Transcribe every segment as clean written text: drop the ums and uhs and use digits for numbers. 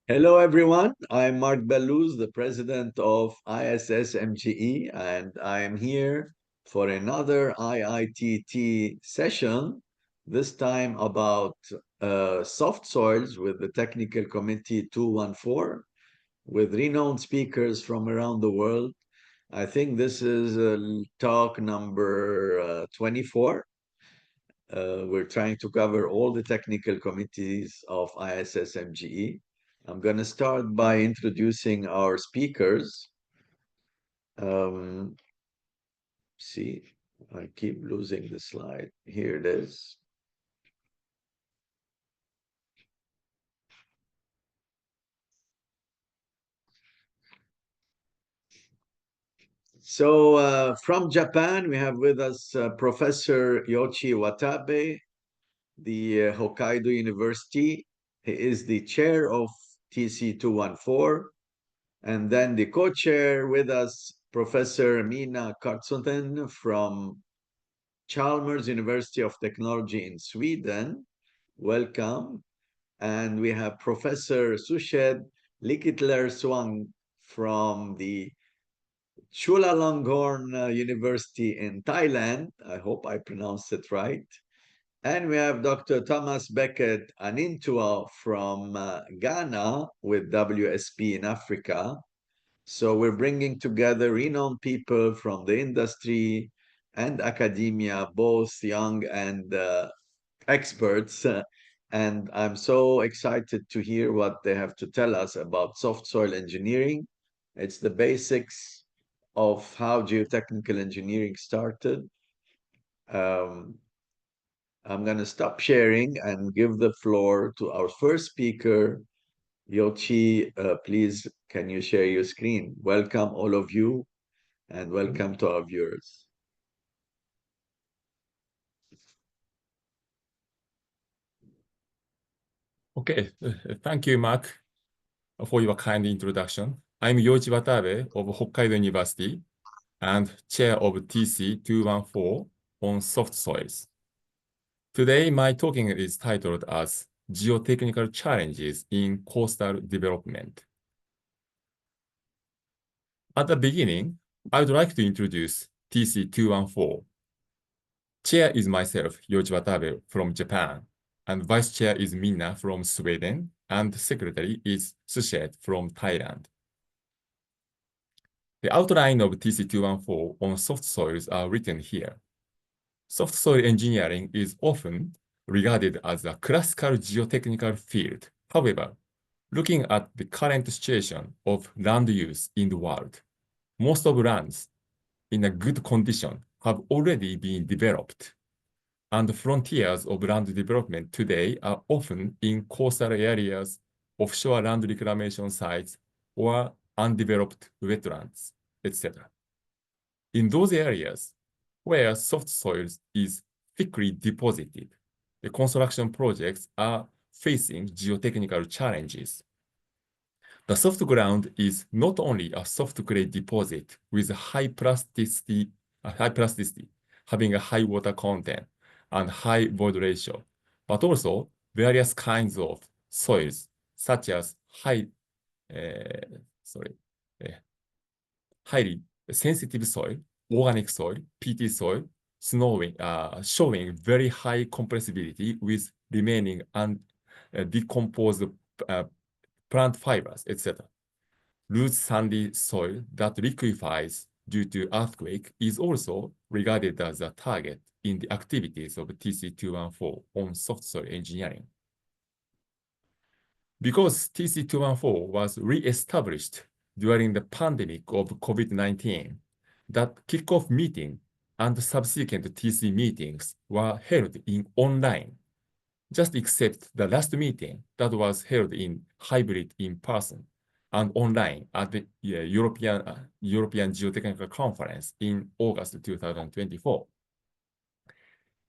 Hello, everyone. I'm Marc Ballouz, the president of ISSMGE, and I am here for another IITT session, this time about soft soils with the Technical Committee 214, with renowned speakers from around the world. I think this is talk number 24. We're trying to cover all the technical committees of ISSMGE. I'm going to start by introducing our speakers. Um, see, I keep losing the slide. Here it is. So from Japan, we have with us Professor Yoichi Watabe, the Hokkaido University. He is the chair of TC214. And then the co-chair with us, Professor Minna Karstunen from Chalmers University of Technology in Sweden. Welcome. And we have Professor Sushed Likitlersuang from the Chulalongkorn University in Thailand. I hope I pronounced it right. And we have Dr. Thomas Becket Anyintuo from Ghana with WSP in Africa. So we're bringing together renowned people from the industry and academia, both young and experts. And I'm so excited to hear what they have to tell us about soft soil engineering. It's the basics of how geotechnical engineering started. Um, I'm going to stop sharing and give the floor to our first speaker, Yoichi. Please, can you share your screen? Welcome, all of you, and welcome to our viewers. Okay, thank you, Mark, for your kind introduction. I'm Yoichi Watabe of Hokkaido University and chair of TC214 on soft soils. Today, my talking is titled as Geotechnical Challenges in Coastal Development. At the beginning, I would like to introduce TC214. Chair is myself, Yoichi Watabe from Japan, and vice chair is Minna from Sweden, and secretary is Sushed from Thailand. The outline of TC214 on soft soils are written here. Soft soil engineering is often regarded as a classical geotechnical field. However, looking at the current situation of land use in the world, most of lands in a good condition have already been developed, and the frontiers of land development today are often in coastal areas, offshore land reclamation sites, or undeveloped wetlands, etc. In those areas where soft soils is thickly deposited, the construction projects are facing geotechnical challenges. The soft ground is not only a soft clay deposit with high plasticity, having a high water content and high void ratio, but also various kinds of soils, such as highly sensitive soil, organic soil, PT soil, showing very high compressibility with remaining decomposed plant fibers, etc. Loose sandy soil that liquefies due to earthquake is also regarded as a target in the activities of TC214 on soft soil engineering. Because TC214 was re-established during the pandemic of COVID-19, that kickoff meeting and subsequent TC meetings were held in online, just except the last meeting that was held in hybrid in person and online at the European Geotechnical Conference in August 2024.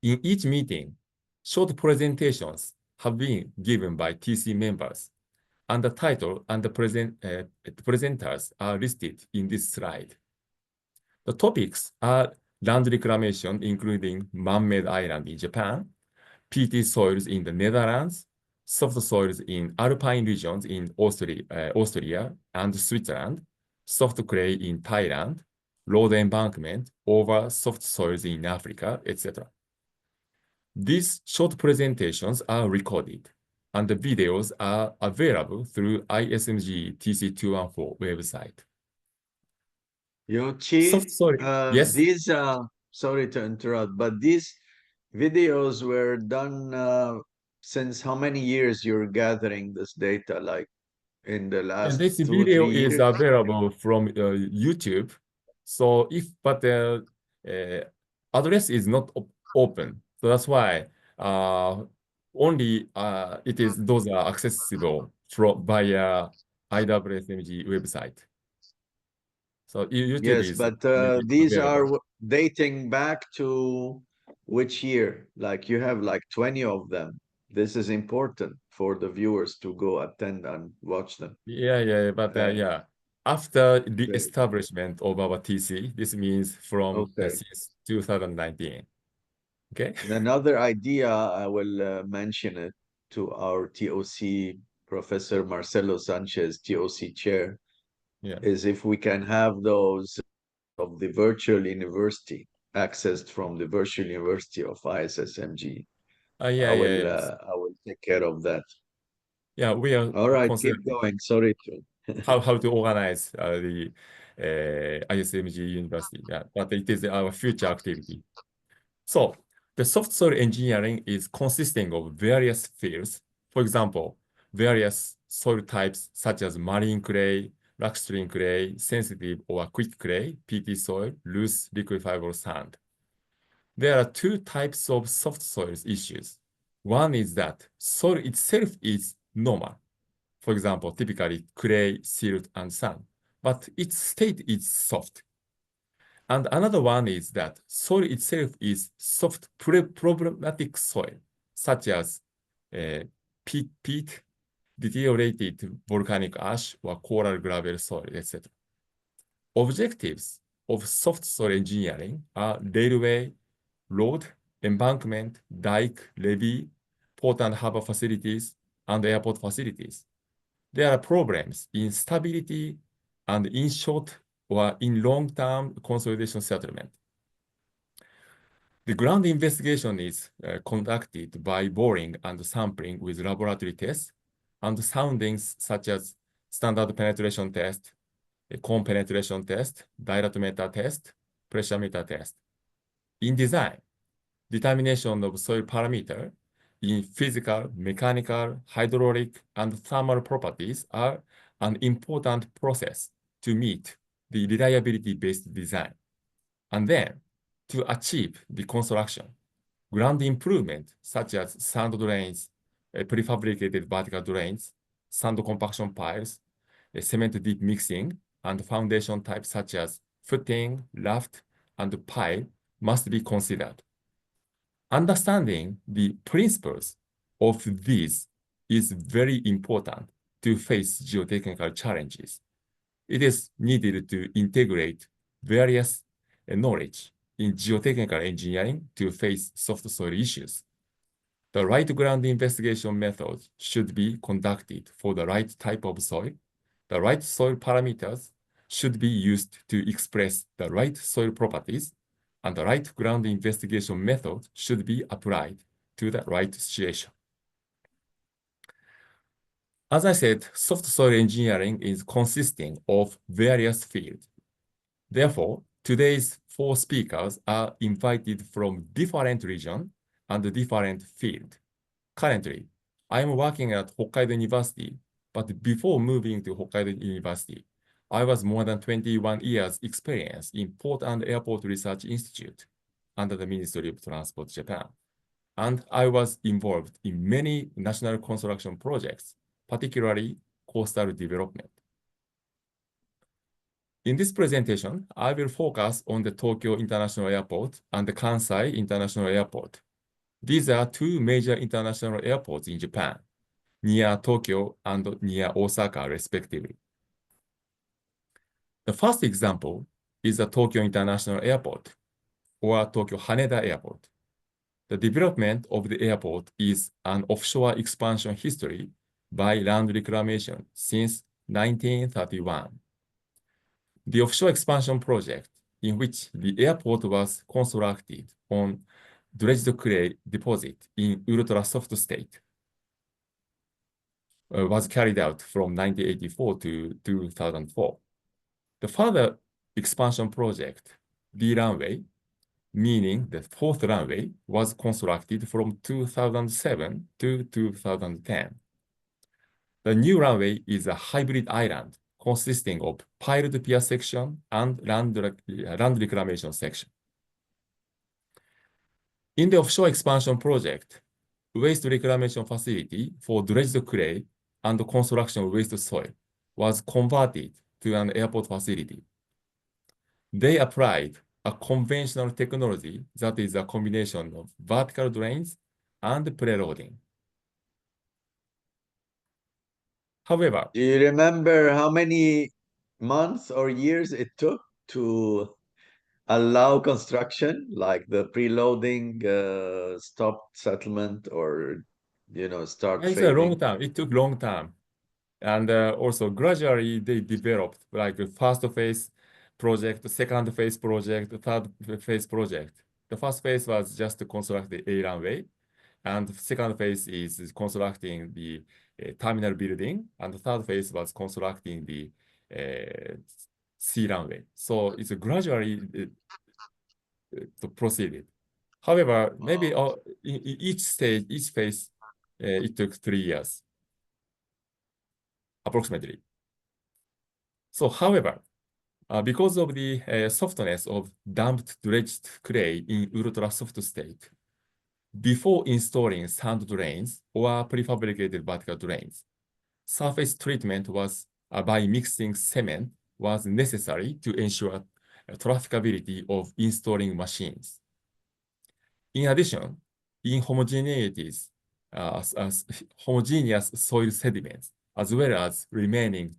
In each meeting, short presentations have been given by TC members, and the title and the presenters are listed in this slide. The topics are land reclamation, including man-made island in Japan, PT soils in the Netherlands, soft soils in alpine regions in Austria and Switzerland, soft clay in Thailand, road embankment over soft soils in Africa, etc. These short presentations are recorded, and the videos are available through ISSMGE TC214 website. Soft Yoichi, soil, yes. these, sorry to interrupt, but these videos were done since how many years you're gathering this data? Like in the And last this two, video three is years? available from YouTube. So but the address is not open. So that's why only those are accessible from via IWSMG website. So YouTube Yes, is but maybe these are available. dating back to which year? Like you have like 20 of them. This is important for the viewers to go attend and watch them. Yeah, but Uh, yeah, after the Great. establishment of our TC, this means from Okay. since 2019. Okay. And another idea, I will mention it to our TOC, Professor Marcelo Sanchez, TOC chair, Yeah. is if we can have those of the virtual university accessed from the virtual university of ISSMG. Yeah, yes. I will take care of that. Yeah, we are All right, keep considering going. Sorry to. how to organize the ISMG University. Yeah, but it is our future activity. So the soft soil engineering is consisting of various fields. For example, various soil types such as marine clay, lacustrine clay, sensitive or quick clay, PT soil, loose liquefiable sand. There are two types of soft soils issues. One is that soil itself is normal. For example, typically clay, silt, and sand, but its state is soft. And another one is that soil itself is soft problematic soil, such as uh, peat, deteriorated volcanic ash, or coral gravel soil, etc. Objectives of soft soil engineering are railway, road, embankment, dike, levee, port and harbor facilities, and airport facilities. There are problems in stability and in short or in long-term consolidation settlement. The ground investigation is conducted by boring and sampling with laboratory tests and soundings such as standard penetration test, a cone penetration test, dilatometer test, pressure meter test. In design, determination of soil parameter in physical, mechanical, hydraulic, and thermal properties are an important process to meet the reliability-based design. And then, to achieve the construction, ground improvement, such as sand drains, prefabricated vertical drains, sand compaction piles, cement deep mixing, and foundation types such as footing, raft, and pile must be considered. Understanding the principles of these is very important to face geotechnical challenges. It is needed to integrate various knowledge in geotechnical engineering to face soft soil issues. The right ground investigation method should be conducted for the right type of soil. The right soil parameters should be used to express the right soil properties, and the right ground investigation method should be applied to the right situation. As I said, soft soil engineering is consisting of various fields. Therefore, today's four speakers are invited from different regions and different fields. Currently, I am working at Hokkaido University, but before moving to Hokkaido University, I was more than 21 years experience in Port and Airport Research Institute under the Ministry of Transport Japan. And I was involved in many national construction projects, particularly coastal development. In this presentation, I will focus on the Tokyo International Airport and the Kansai International Airport. These are two major international airports in Japan, near Tokyo and near Osaka, respectively. The first example is the Tokyo International Airport, or Tokyo Haneda Airport. The development of the airport is an offshore expansion history by land reclamation since 1931. The offshore expansion project, in which the airport was constructed on dredged clay deposit in ultra soft state, was carried out from 1984 to 2004. The further expansion project, the runway, meaning the fourth runway, was constructed from 2007 to 2010. The new runway is a hybrid island consisting of piled pier section and land reclamation section. In the offshore expansion project, waste reclamation facility for dredged clay and construction waste soil was converted to an airport facility. They applied a conventional technology that is a combination of vertical drains and preloading. However, Do you remember how many months or years it took to allow construction, like the preloading, stop settlement, or start it's a long trading? time. It took long time. And also gradually they developed like a first phase project, second phase project, third phase project. The first phase was just to construct the A runway, and the second phase is constructing the terminal building, and the third phase was constructing the C runway. So it's gradually proceeded. However, maybe in each stage, each phase, it took 3 years, approximately. So, however, because of the softness of damped dredged clay in ultra soft state, before installing sand drains or prefabricated vertical drains, surface treatment was by mixing cement was necessary to ensure trafficability of installing machines. In addition, inhomogeneities, homogeneous soil sediments, as well as remaining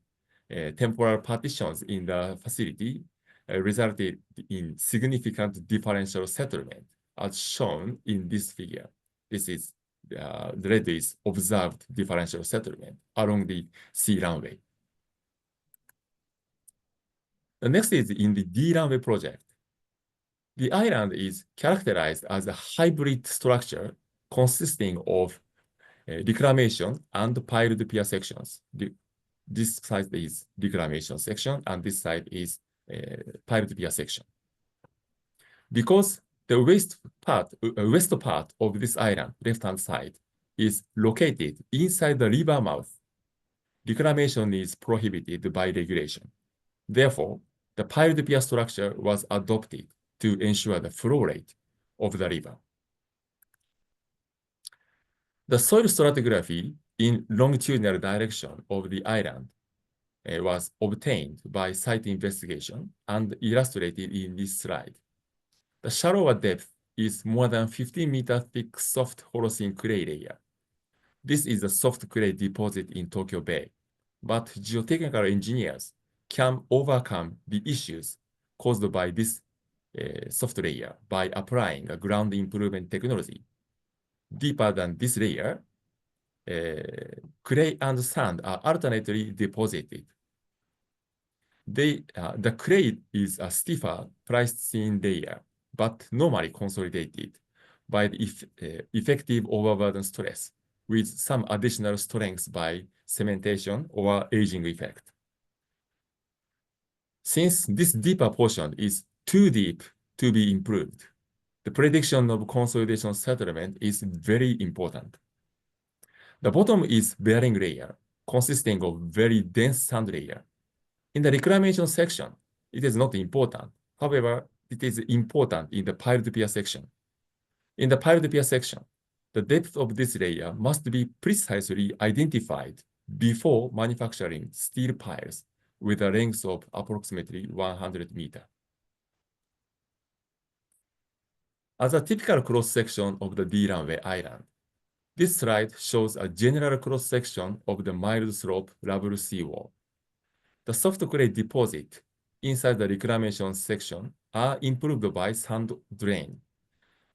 temporal partitions in the facility resulted in significant differential settlement, as shown in this figure. This is the red is observed differential settlement along the C runway. The next is in the D runway project. The island is characterized as a hybrid structure consisting of reclamation and piled pier sections. This side is reclamation section, and this side is piled pier section. Because the west part of this island, left-hand side, is located inside the river mouth, reclamation is prohibited by regulation. Therefore, the piled pier structure was adopted to ensure the flow rate of the river. The soil stratigraphy in longitudinal direction of the island was obtained by site investigation and illustrated in this slide. The shallower depth is more than 15-meter thick soft Holocene clay layer. This is a soft clay deposit in Tokyo Bay, but geotechnical engineers can overcome the issues caused by this soft layer by applying a ground improvement technology. Deeper than this layer, clay and sand are alternately deposited. The clay is a stiffer Pleistocene layer, but normally consolidated by the effective overburden stress with some additional strength by cementation or aging effect. Since this deeper portion is too deep to be improved, the prediction of consolidation settlement is very important. The bottom is bearing layer, consisting of very dense sand layer. In the reclamation section, it is not important. However, it is important in the piled pier section. In the piled pier section, the depth of this layer must be precisely identified before manufacturing steel piles with a length of approximately 100 meters. As a typical cross-section of the D runway island, this slide shows a general cross-section of the mild slope rubble seawall. The soft clay deposit inside the reclamation section are improved by sand drain.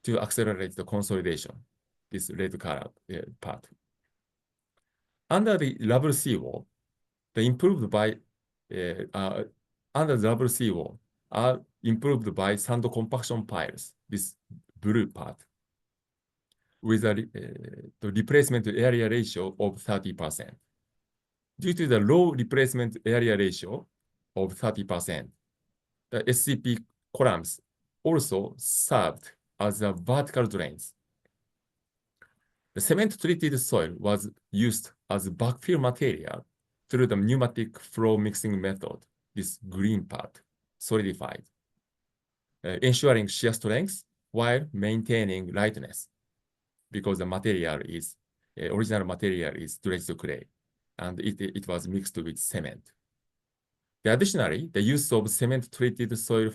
to accelerate the consolidation, this red color part. Under the rubber seawall, the improved by under the rubber seawall are improved by sand compaction piles, this blue part, with the replacement area ratio of 30%. Due to the low replacement area ratio of 30%, the SCP columns also served as the vertical drains. The cement-treated soil was used as backfill material through the pneumatic flow mixing method, this green part, solidified, ensuring shear strength while maintaining lightness, because the material is, original material is dredged clay, and it was mixed with cement. Additionally, the use of cement-treated soil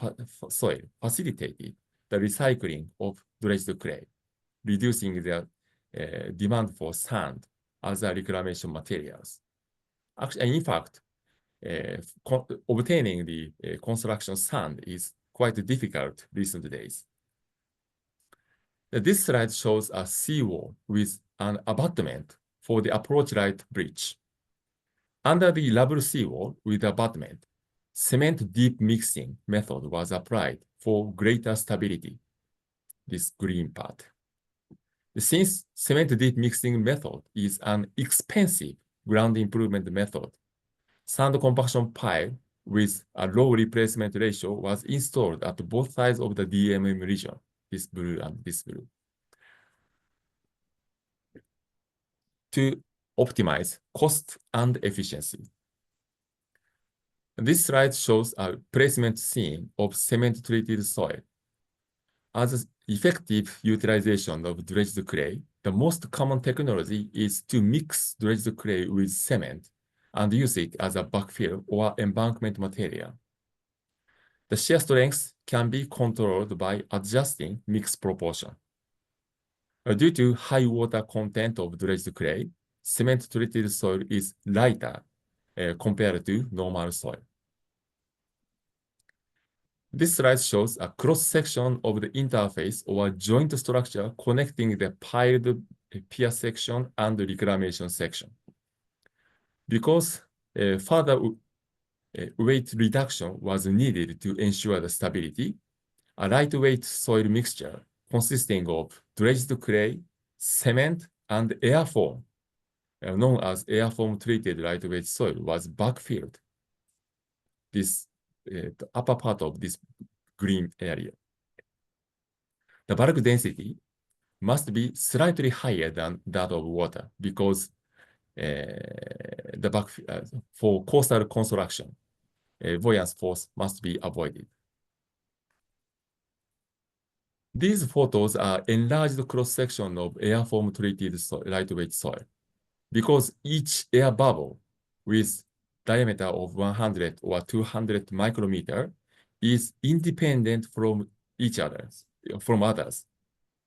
facilitated the recycling of dredged clay, reducing the demand for sand as a reclamation materials. Actually, in fact, obtaining the construction sand is quite difficult recent days. This slide shows a seawall with an abutment for the approach light bridge. Under the rubber seawall with abutment, cement deep mixing method was applied for greater stability, this green part. Since cement deep mixing method is an expensive ground improvement method, sand compaction pile with a low replacement ratio was installed at both sides of the DMM region, this blue and this blue, to optimize cost and efficiency. This slide shows a placement scene of cement-treated soil. As effective utilization of dredged clay, the most common technology is to mix dredged clay with cement and use it as a backfill or embankment material. The shear strength can be controlled by adjusting mix proportion. Due to high water content of dredged clay, cement-treated soil is lighter compared to normal soil. This slide shows a cross-section of the interface or joint structure connecting the piled pier section and the reclamation section. Because further weight reduction was needed to ensure the stability, a lightweight soil mixture consisting of dredged clay, cement, and airfoam, known as airfoam-treated lightweight soil, was backfilled. This the upper part of this green area. The bulk density must be slightly higher than that of water because for coastal construction, buoyance force must be avoided. These photos are enlarged cross-section of airfoam-treated lightweight soil because each air bubble with diameter of 100 or 200 micrometer is independent from others.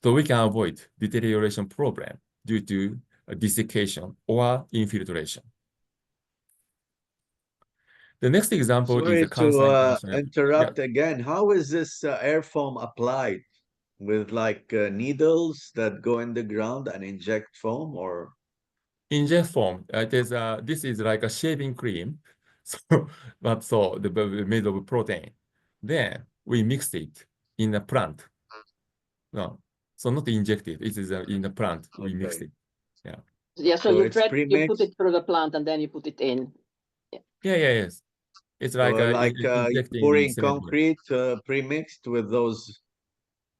So we can avoid deterioration problem due to desiccation or infiltration. The next example is the Sorry to interrupt again. How is this air foam applied? With like needles that go in the ground and inject foam, or? Inject foam. This is like a shaving cream, so made of protein. Then we mixed it in a plant. No, so not injected. It is in the plant. We mixed it. Yeah. Yeah. So you put it through the plant and then you put it in. Yeah. Yes. It's like pouring concrete pre-mixed with those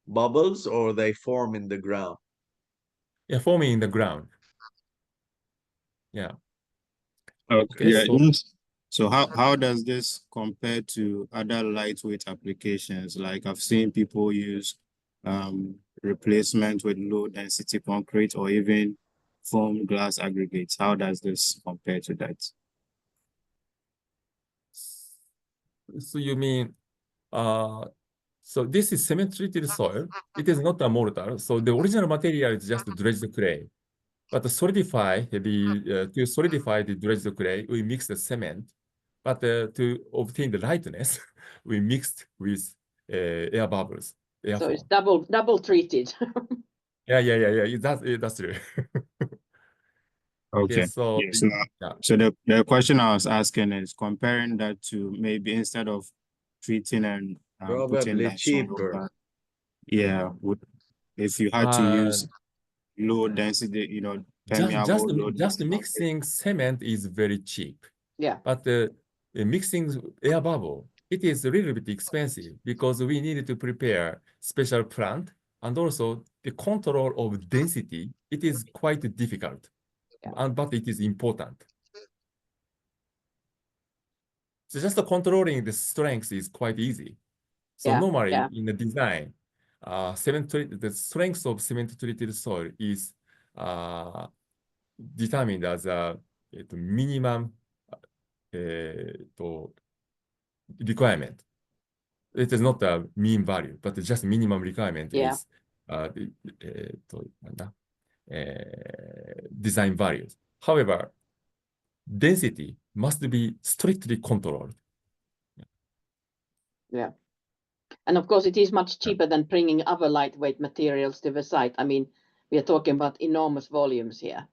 bubbles, or they form in the ground. Yeah, forming in the ground. Yeah. Okay. Yeah. So how does this compare to other lightweight applications? Like I've seen people use replacement with low density concrete or even foam glass aggregates. How does this compare to that? So you mean, so this is cement-treated soil. It is not a mortar. So the original material is just dredged clay. But to solidify the dredged clay, we mix the cement. But to obtain the lightness, we mixed with air bubbles. airfall. So it's double treated. Yeah. That's true. Okay. So Yes. So the question I was asking is comparing that to maybe instead of treating and putting probably that soil cheaper. back, yeah, if you had to use low density, permeable just mixing cement is very cheap. Yeah. But mixing air bubble, it is a little bit expensive because we needed to prepare special plant, and also the control of density, it is quite difficult, but it is important. So just controlling the strength is quite easy. So normally in the design, the strength of cement treated soil is determined as a minimum requirement. It is not a mean value, but just minimum requirement is design values. However, density must be strictly controlled. Yeah. And of course, it is much cheaper than bringing other lightweight materials to the site. I mean, we are talking about enormous volumes here.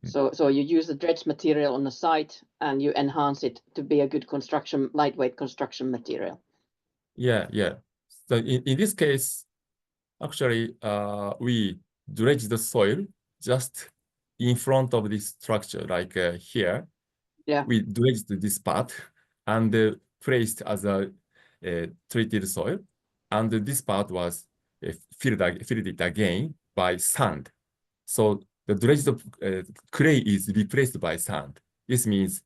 So you use the dredge material on the site and you enhance it to be a good lightweight construction material. Yeah. So in this case, actually, we dredge the soil just in front of this structure, like here. Yeah. We dredged this part and placed as a treated soil, and this part was filled it again by sand. So the dredged clay is replaced by sand. This means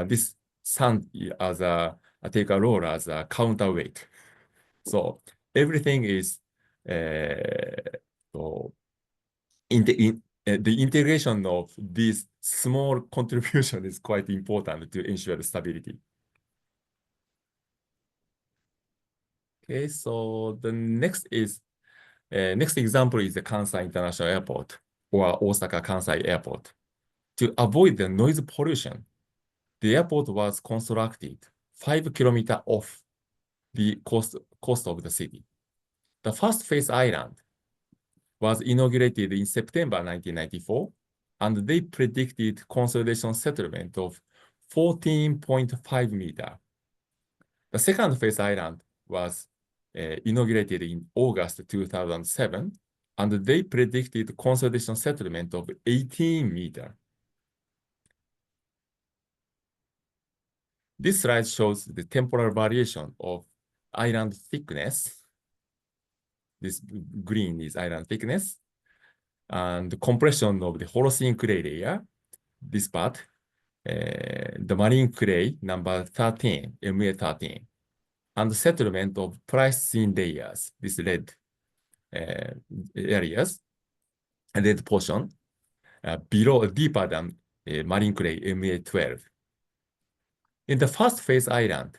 this sand take a role as a counterweight. So everything is the integration of this small contribution is quite important to ensure the stability. Okay, so the next example is the Kansai International Airport or Osaka Kansai Airport. To avoid the noise pollution, the airport was constructed 5 kilometers off the coast of the city. The first phase island was inaugurated in September 1994, and they predicted consolidation settlement of 14.5 meters. The second phase island was inaugurated in August 2007, and they predicted consolidation settlement of 18 meters. This slide shows the temporal variation of island thickness. This green is island thickness, and the compression of the Holocene clay layer, this part, the marine clay number 13, MA13, and the settlement of Pleistocene layers, this red areas, red portion, deeper than marine clay MA12. In the first phase island,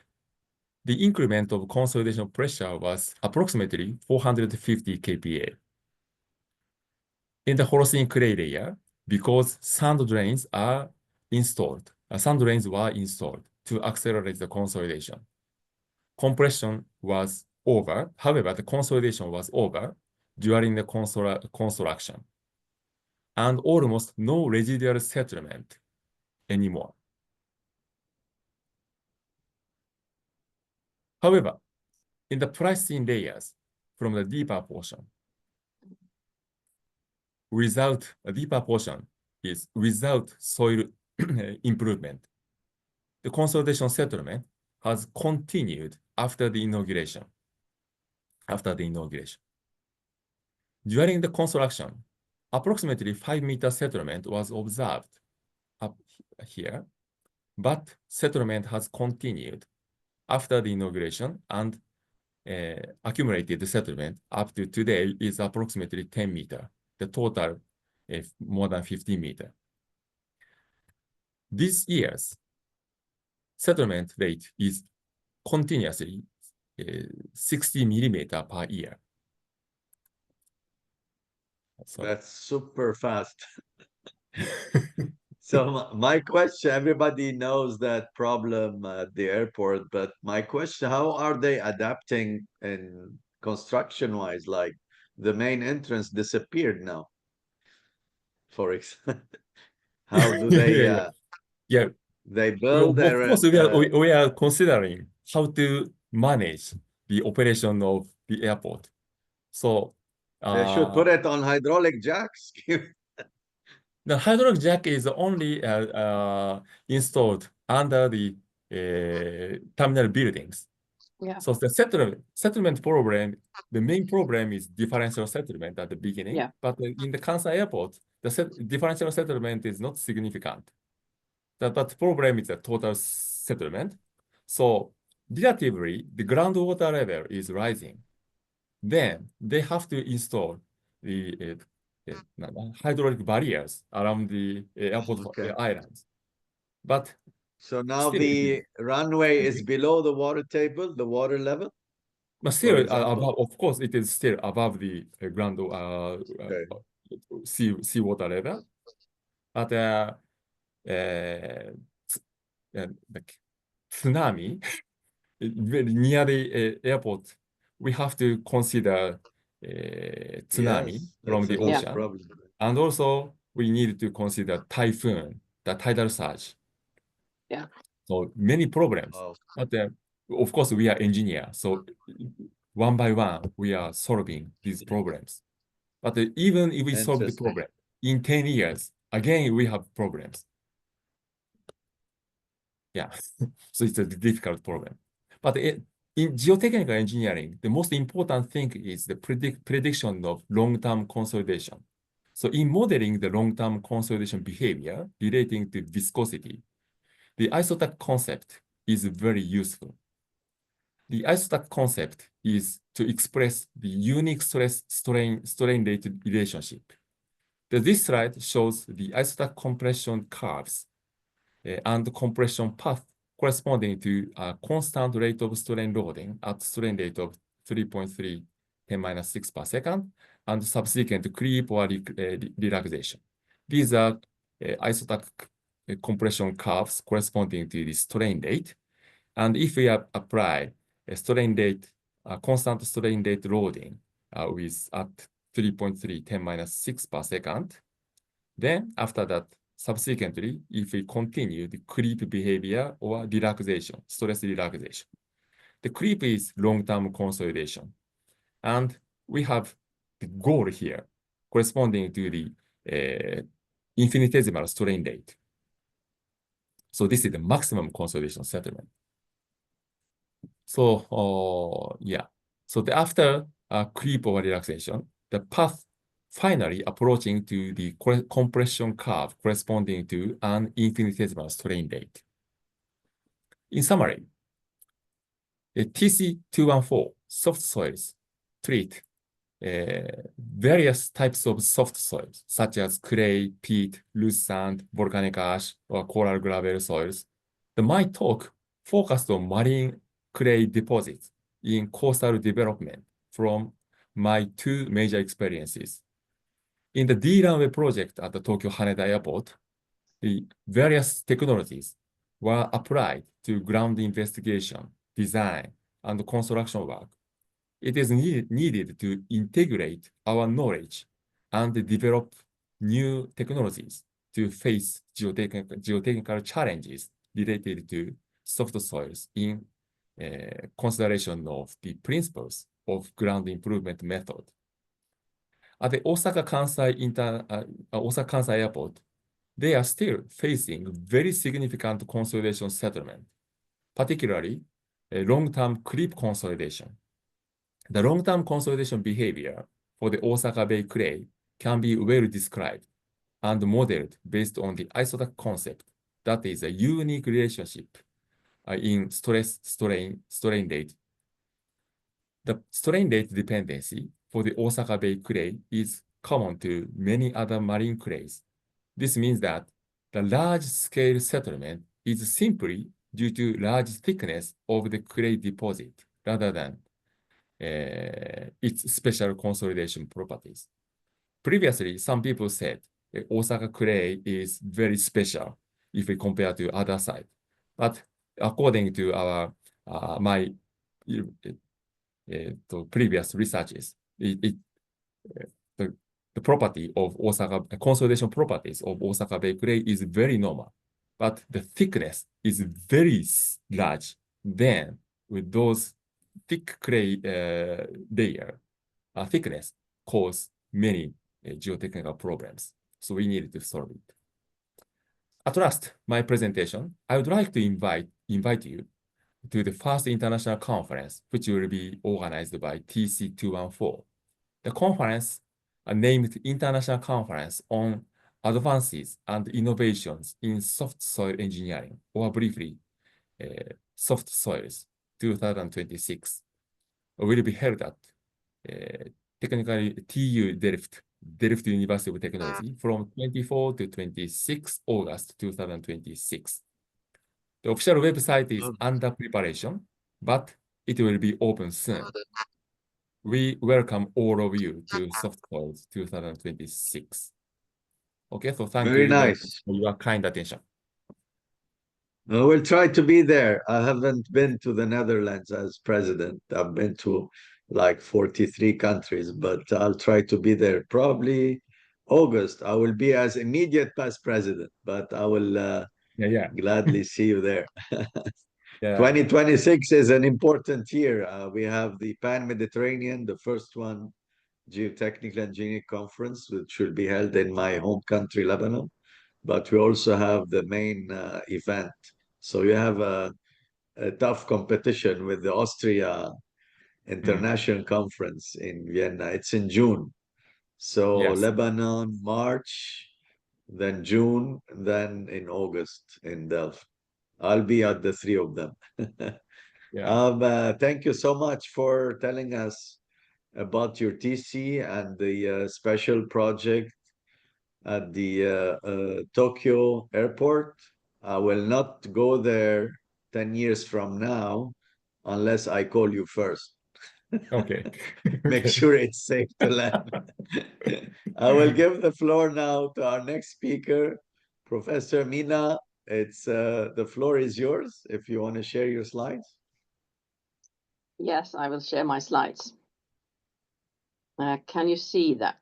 the increment of consolidation pressure was approximately 450 kPa. In the Holocene clay layer, because sand drains were installed to accelerate the consolidation. Compression was over. However, the consolidation was over during the construction, and almost no residual settlement anymore. However, in the Pleistocene layers from the deeper portion, a deeper portion is without soil improvement. The consolidation settlement has continued after the inauguration. During the construction, approximately 5 meter settlement was observed up here, but settlement has continued after the inauguration, and accumulated settlement up to today is approximately 10 meters. The total is more than 15 meters. This year's settlement rate is continuously 60 millimeters per year. That's super fast. So my question, everybody knows that problem at the airport, but my question, how are they adapting in construction-wise, like the main entrance disappeared now, for example. How do they yeah. they Well, build of their course, we are considering how to manage the operation of the airport. So they should put it on hydraulic jacks. the hydraulic jack is only installed under the terminal buildings. Yeah. So the settlement problem, the main problem is differential settlement at the beginning. Yeah. But in the Kansai airport, the differential settlement is not significant. But the problem is the total settlement. So relatively, the groundwater level is rising. Then they have to install the hydraulic barriers around the airport islands. But so now still, the runway is below the water table, the water level. but still above, of course, it is still above the ground seawater level. But like tsunami very near the airport, we have to consider tsunami from the ocean. And also, we need to consider typhoon, the tidal surge. Yeah. So many problems. But of course, we are engineers. So one by one, we are solving these problems. But even if we solve the problem, in 10 years, again, we have problems. Yeah, so it's a difficult problem. But in geotechnical engineering, the most important thing is the prediction of long-term consolidation. So in modeling the long-term consolidation behavior relating to viscosity, the isostack concept is very useful. The isostack concept is to express the unique stress-strain rate relationship. This slide shows the isostack compression curves and compression path corresponding to a constant rate of strain loading at strain rate of 3.3 10⁻⁶ per second and subsequent creep or relaxation. These are isostack compression curves corresponding to the strain rate. And if we apply a strain rate, constant strain rate loading with at 3.3 10⁻⁶ per second, then after that, subsequently, if we continue the creep behavior or relaxation, stress relaxation, the creep is long-term consolidation. And we have the goal here corresponding to the infinitesimal strain rate. So this is the maximum consolidation settlement. So yeah, so after creep or relaxation, the path finally approaching to the compression curve corresponding to an infinitesimal strain rate. In summary, the TC214 soft soils treat various types of soft soils, such as clay, peat, loose sand, volcanic ash, or coral gravel soils. My talk focused on marine clay deposits in coastal development from my two major experiences. In the D-runway project at the Tokyo Haneda Airport, the various technologies were applied to ground investigation, design, and construction work. It is needed to integrate our knowledge and develop new technologies to face geotechnical challenges related to soft soils in consideration of the principles of ground improvement method. At the Osaka Kansai Airport, they are still facing very significant consolidation settlement, particularly a long-term creep consolidation. The long-term consolidation behavior for the Osaka Bay clay can be well described and modeled based on the isostack concept that is a unique relationship in strain rate. The strain rate dependency for the Osaka Bay clay is common to many other marine clays. This means that the large-scale settlement is simply due to large thickness of the clay deposit rather than its special consolidation properties. Previously, some people said Osaka clay is very special if we compare to other sites. But according to my to previous researches, the property of Osaka, consolidation properties of Osaka Bay clay is very normal, but the thickness is very large. Then with those thick clay layer, thickness cause many geotechnical problems. So we needed to solve it. At last, my presentation, I would like to invite you to the first international conference, which will be organized by TC214. The conference named International Conference on Advances and Innovations in Soft Soil Engineering, or briefly, Soft Soils 2026, will be held at technically TU Delft University of Technology from 24 to 26 August 2026. The official website is under preparation, but it will be open soon. We welcome all of you to Soft Soils 2026. Okay, so thank Very you very nice. much for your kind attention. We'll try to be there. I haven't been to the Netherlands as president. I've been to like 43 countries, but I'll try to be there. Probably August. I will be as immediate past president, but I will gladly see you there. 2026 is an important year. We have the Pan-Mediterranean, the first one, Geotechnical Engineering Conference, which will be held in my home country, Lebanon. But we also have the main event. So you have a tough competition with the Austria International Conference in Vienna. It's in June. So Lebanon, March, then June, then in August in Delft. I'll be at the three of them. Thank you so much for telling us about your TC and the special project at the Tokyo airport. I will not go there 10 years from now unless I call you first. Okay. Make sure it's safe to land. I will give the floor now to our next speaker, Professor Minna. The floor is yours if you want to share your slides. Yes, I will share my slides. Can you see that?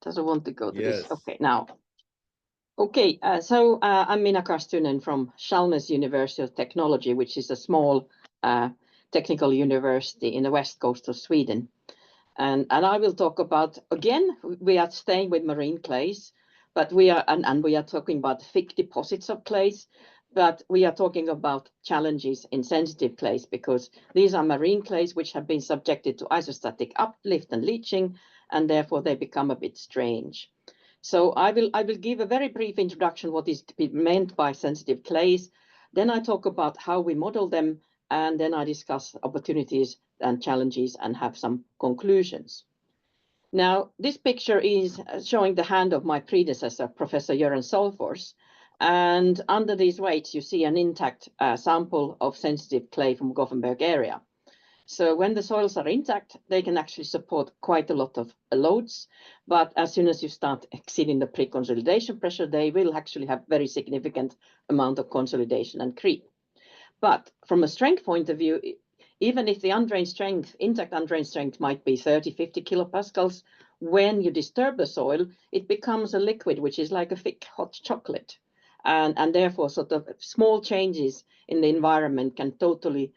Doesn't want to go to this. Okay, now. Okay, so I'm Minna Karstunen from Chalmers University of Technology, which is a small technical university in the west coast of Sweden. And I will talk about, again, we are staying with marine clays, but we are talking about thick deposits of clays, but we are talking about challenges in sensitive clays because these are marine clays which have been subjected to isostatic uplift and leaching, and therefore they become a bit strange. So I will give a very brief introduction what is to be meant by sensitive clays. Then I talk about how we model them, and then I discuss opportunities and challenges and have some conclusions. Now, this picture is showing the hand of my predecessor, Professor Göran Solfors. And under these weights, you see an intact sample of sensitive clay from Gothenburg area. So when the soils are intact, they can actually support quite a lot of loads. But as soon as you start exceeding the pre-consolidation pressure, they will actually have very significant amount of consolidation and creep. But from a strength point of view, even if the undrained strength, intact undrained strength might be 30, 50 kilopascals, when you disturb the soil, it becomes a liquid, which is like a thick hot chocolate. And therefore, sort of small changes in the environment can totally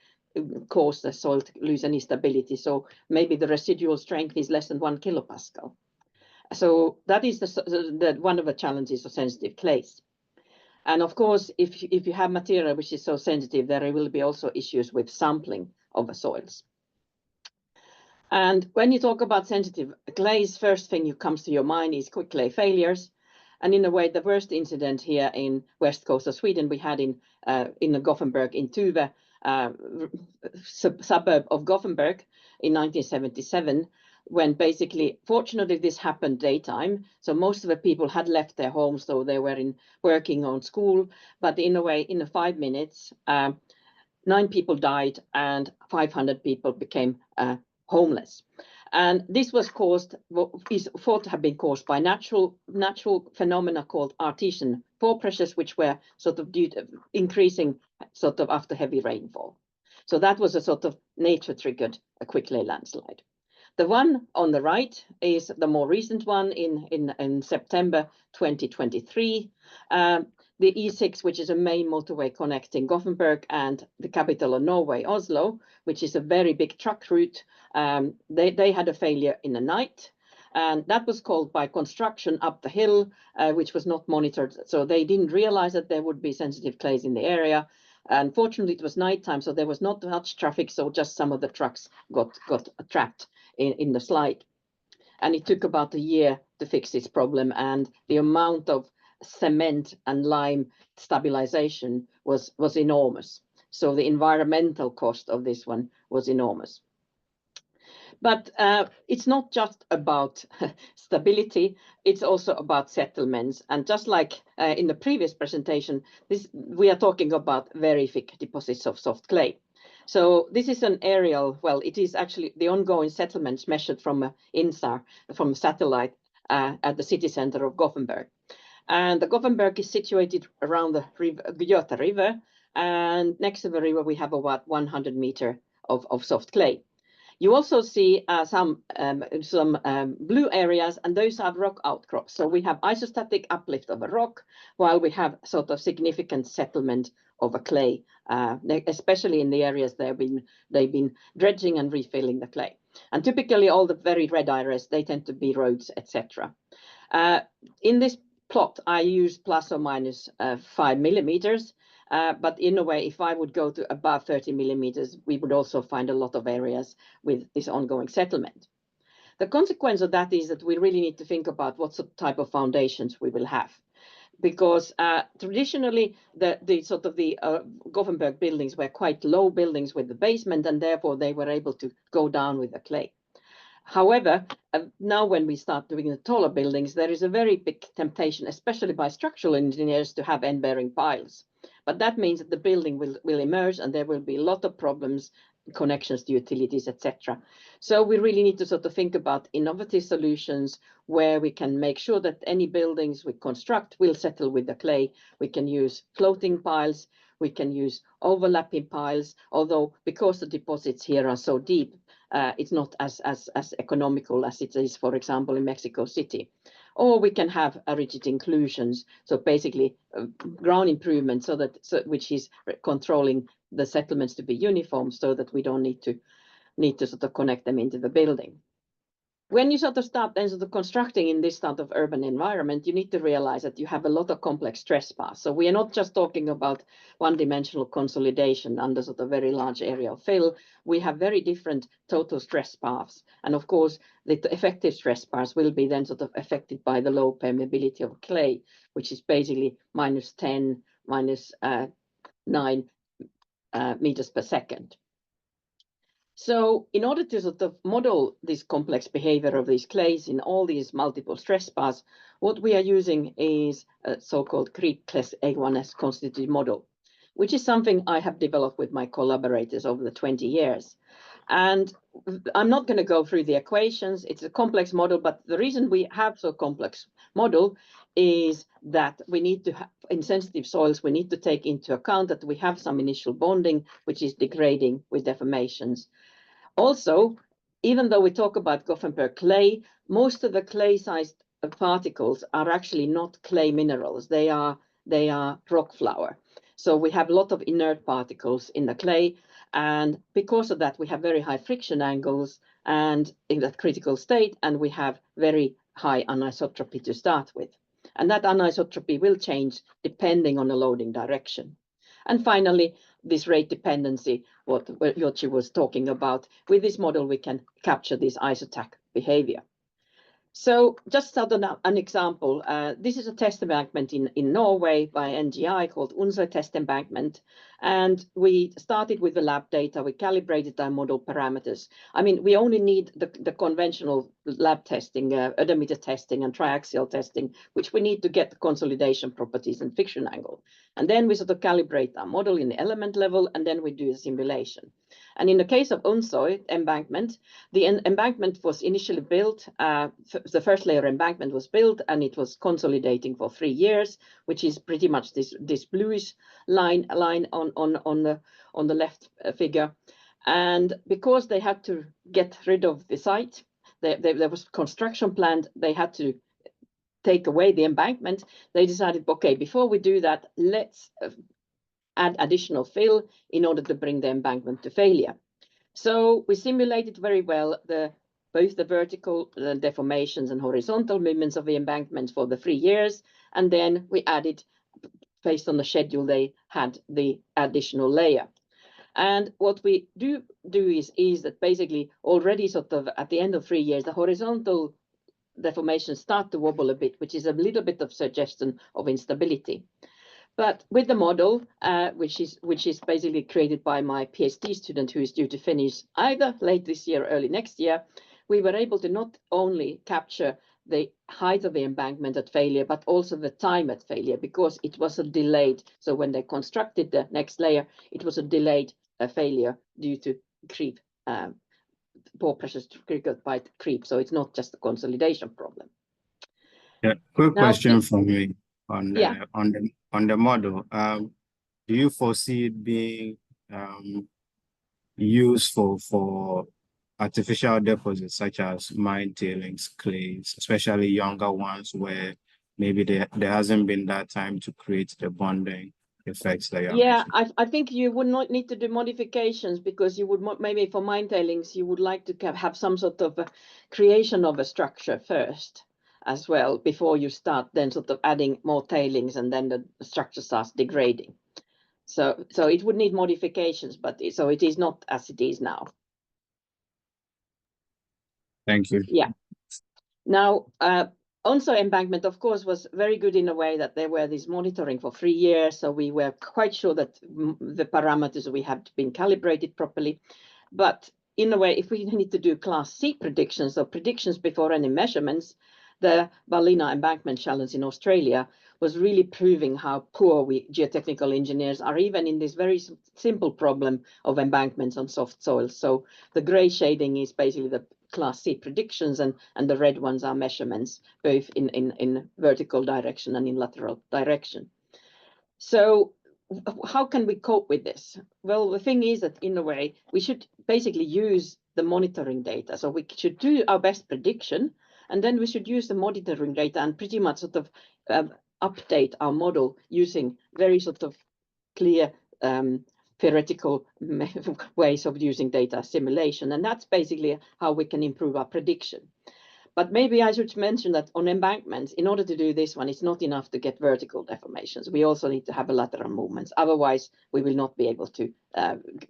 cause the soil to lose any stability. So maybe the residual strength is less than 1 kilopascal. So that is one of the challenges of sensitive clays. And of course, if you have material which is so sensitive, there will be also issues with sampling of the soils. And when you talk about sensitive clays, first thing that comes to your mind is quick clay failures. And in a way, the worst incident here in west coast of Sweden we had in Gothenburg, in Tuve, suburb of Gothenburg in 1977, when basically, fortunately, this happened daytime. So most of the people had left their homes, so they were working on school. But in a way, in 5 minutes, 9 people died and 500 people became homeless. And this was is thought to have been caused by natural phenomena called artesian pore pressures, which were sort of increasing sort of after heavy rainfall. So that was a sort of nature-triggered quicklay landslide. The one on the right is the more recent one in September 2023. The E6, which is a main motorway connecting Gothenburg and the capital of Norway, Oslo, which is a very big truck route, they had a failure in the night. And that was caused by construction up the hill, which was not monitored. So they didn't realize that there would be sensitive clays in the area. Unfortunately, it was nighttime, so there was not much traffic. So just some of the trucks got trapped in the slide. And it took about a year to fix this problem. And the amount of cement and lime stabilization was enormous. So the environmental cost of this one was enormous. But it's not just about stability, it's also about settlements. And just like in the previous presentation, we are talking about very thick deposits of soft clay. So this is an aerial, well, it is actually the ongoing settlements measured from INSAR, from a satellite at the city center of Gothenburg. And the Gothenburg is situated around the Göta River, and next to the river we have about 100 meters of soft clay. You also see some blue areas, and those are rock outcrops. So we have isostatic uplift of a rock, while we have sort of significant settlement of a clay, especially in the areas they've been dredging and refilling the clay. And typically all the very red areas, they tend to be roads, etc. In this plot, I used plus or minus 5 millimeters. But in a way, if I would go to above 30 millimeters, we would also find a lot of areas with this ongoing settlement. The consequence of that is that we really need to think about what type of foundations we will have. Because traditionally, the Gothenburg buildings were quite low buildings with the basement, and therefore they were able to go down with the clay. However, now when we start doing the taller buildings, there is a very big temptation, especially by structural engineers, to have end-bearing piles. But that means that the building will emerge, and there will be a lot of problems, connections to utilities, etc. So we really need to sort of think about innovative solutions where we can make sure that any buildings we construct will settle with the clay. We can use floating piles, we can use overlapping piles, although because the deposits here are so deep, it's not as economical as it is, for example, in Mexico City. Or we can have rigid inclusions, so basically ground improvement, which is controlling the settlements to be uniform, so that we don't need to sort of connect them into the building. When you sort of start then sort of constructing in this sort of urban environment, you need to realize that you have a lot of complex stress paths. So we are not just talking about one-dimensional consolidation under sort of very large area of fill. We have very different total stress paths. And of course, the effective stress paths will be then sort of affected by the low permeability of clay, which is basically minus 10, minus 9 meters per second. So in order to sort of model this complex behavior of these clays in all these multiple stress paths, what we are using is a so-called Likitlersuang A1S constitutive model, which is something I have developed with my collaborators over the 20 years. And I'm not going to go through the equations. It's a complex model, but the reason we have so complex model is that we need to, in sensitive soils, we need to take into account that we have some initial bonding, which is degrading with deformations. Also, even though we talk about Gothenburg clay, most of the clay-sized particles are actually not clay minerals. They are rock flour. So we have a lot of inert particles in the clay, and because of that, we have very high friction angles and in that critical state, and we have very high anisotropy to start with. And that anisotropy will change depending on the loading direction. And finally, this rate dependency, what Yoichi was talking about. With this model, we can capture this isotac behavior. So just an example, this is a test embankment in Norway by NGI called UNSA test embankment. And we started with the lab data, we calibrated our model parameters. I mean, we only need the conventional lab testing, odometer testing and triaxial testing, which we need to get the consolidation properties and friction angle. And then we sort of calibrate our model in the element level, and then we do a simulation. And in the case of Onsoy embankment, the embankment was initially built, the first layer embankment was built, and it was consolidating for 3 years, which is pretty much this bluish line on the left figure. And because they had to get rid of the site, there was construction planned, they had to take away the embankment. They decided, okay, before we do that, let's add additional fill in order to bring the embankment to failure. So we simulated very well both the vertical deformations and horizontal movements of the embankment for the 3 years, and then we added, based on the schedule, they had the additional layer. And what we do is that basically already sort of at the end of 3 years, the horizontal deformations start to wobble a bit, which is a little bit of suggestion of instability. But with the model, which is basically created by my PhD student who is due to finish either late this year or early next year, we were able to not only capture the height of the embankment at failure, but also the time at failure, because it was a delayed. So when they constructed the next layer, it was a delayed failure due to creep, pore pressures triggered by creep. So it's not just a consolidation problem. Yeah, quick question from me on the model. Do you foresee it being useful for artificial deposits such as mine tailings, clays, especially younger ones where maybe there hasn't been that time to create the bonding effects that you're mentioning? I think you would not need to do modifications, because you would maybe for mine tailings, you would like to have some sort of a creation of a structure first as well, before you start then sort of adding more tailings, and then the structure starts degrading. So it would need modifications, but so it is not as it is now. Thank you. Yeah. Now, Onsoy embankment, of course, was very good in a way that there were this monitoring for 3 years. So we were quite sure that the parameters we had been calibrated properly. But in a way, if we need to do Class C predictions, or predictions before any measurements, the Ballina embankment challenge in Australia was really proving how poor we geotechnical engineers are, even in this very simple problem of embankments on soft soil. So the gray shading is basically the Class C predictions, and the red ones are measurements, both in vertical direction and in lateral direction. So how can we cope with this? Well, the thing is that in a way, we should basically use the monitoring data. So we should do our best prediction, and then we should use the monitoring data and pretty much sort of update our model using very sort of clear theoretical ways of using data simulation. And that's basically how we can improve our prediction. But maybe I should mention that on embankments, in order to do this one, it's not enough to get vertical deformations. We also need to have a lateral movements. Otherwise, we will not be able to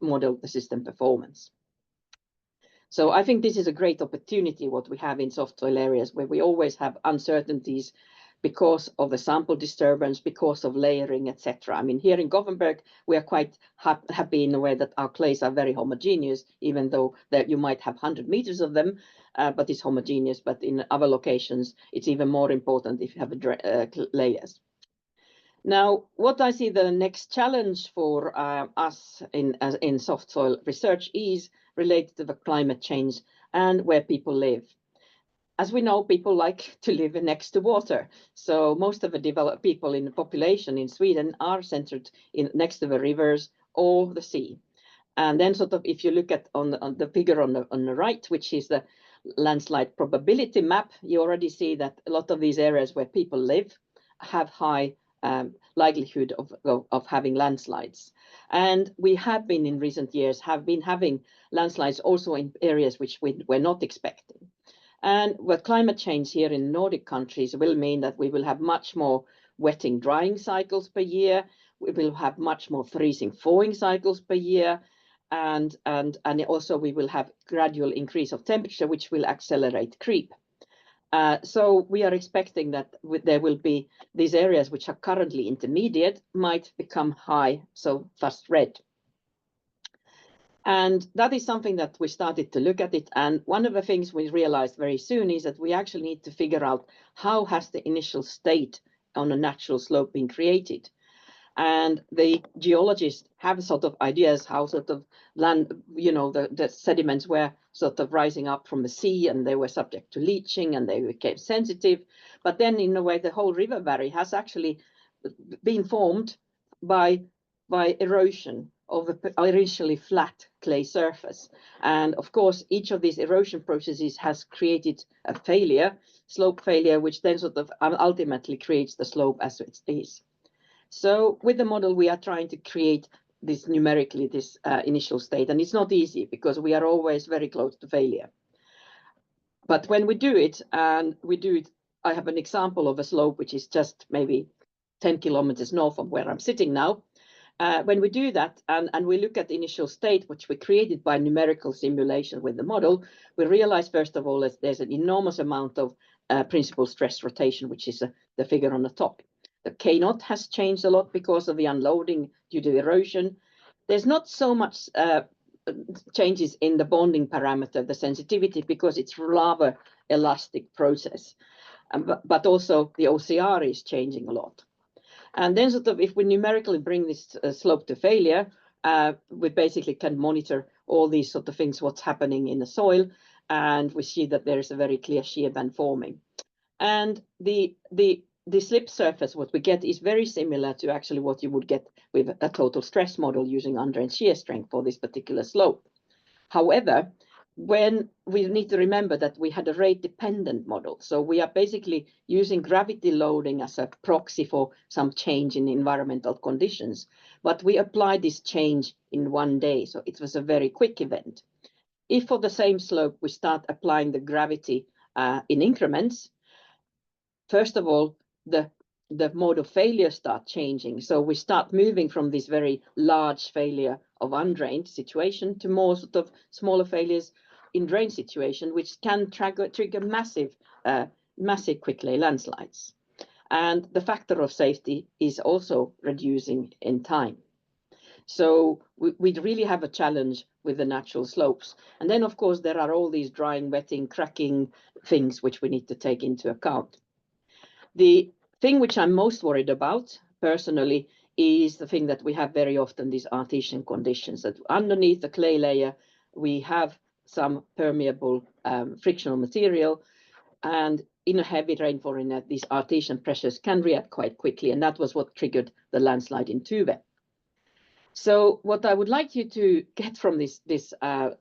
model the system performance. So I think this is a great opportunity, what we have in soft soil areas, where we always have uncertainties because of the sample disturbance, because of layering, etc. I mean, here in Gothenburg, we are quite happy in a way that our clays are very homogeneous, even though that you might have 100 meters of them, but it's homogeneous. But in other locations, it's even more important if you have layers. Now, what I see the next challenge for us in soft soil research is related to the climate change and where people live. As we know, people like to live next to water. So most of the developed people in the population in Sweden are centered next to the rivers or the sea. And then sort of, if you look at on the figure on the right, which is the landslide probability map, you already see that a lot of these areas where people live have high likelihood of having landslides. And we have been in recent years having landslides also in areas which we were not expecting. And with climate change here in Nordic countries will mean that we will have much more wetting drying cycles per year. We will have much more freezing thawing cycles per year. And also we will have gradual increase of temperature, which will accelerate creep. So we are expecting that there will be these areas which are currently intermediate might become high, so thus red. And that is something that we started to look at it. And one of the things we realized very soon is that we actually need to figure out how has the initial state on a natural slope been created. And the geologists have sort of ideas how sort of land, the sediments were sort of rising up from the sea, and they were subject to leaching, and they became sensitive. But then in a way, the whole river valley has actually been formed by erosion of the initially flat clay surface. And of course, each of these erosion processes has created a failure, slope failure, which then sort of ultimately creates the slope as it is. So with the model, we are trying to create this numerically, this initial state. And it's not easy because we are always very close to failure. But when we do it, I have an example of a slope which is just maybe 10 kilometers north of where I'm sitting now. When we do that and we look at the initial state, which we created by numerical simulation with the model, we realize, first of all, that there's an enormous amount of principal stress rotation, which is the figure on the top. The K0 has changed a lot because of the unloading due to erosion. There's not so much changes in the bonding parameter, the sensitivity, because it's rather elastic process. But also the OCR is changing a lot. And then sort of if we numerically bring this slope to failure, we basically can monitor all these sort of things, what's happening in the soil, and we see that there is a very clear shear band forming. And the slip surface, what we get is very similar to actually what you would get with a total stress model using undrained shear strength for this particular slope. However, when we need to remember that we had a rate-dependent model. So we are basically using gravity loading as a proxy for some change in environmental conditions. But we applied this change in one day, so it was a very quick event. If for the same slope, we start applying the gravity in increments, first of all, the mode of failure start changing. So we start moving from this very large failure of undrained situation to more sort of smaller failures in drained situation, which can trigger massive quick lay landslides. And the factor of safety is also reducing in time. So we really have a challenge with the natural slopes. And then, of course, there are all these drying, wetting, cracking things which we need to take into account. The thing which I'm most worried about personally is the thing that we have very often, these artesian conditions, that underneath the clay layer, we have some permeable frictional material, and in a heavy rainfall, these artesian pressures can react quite quickly, and that was what triggered the landslide in Tuve. So what I would like you to get from this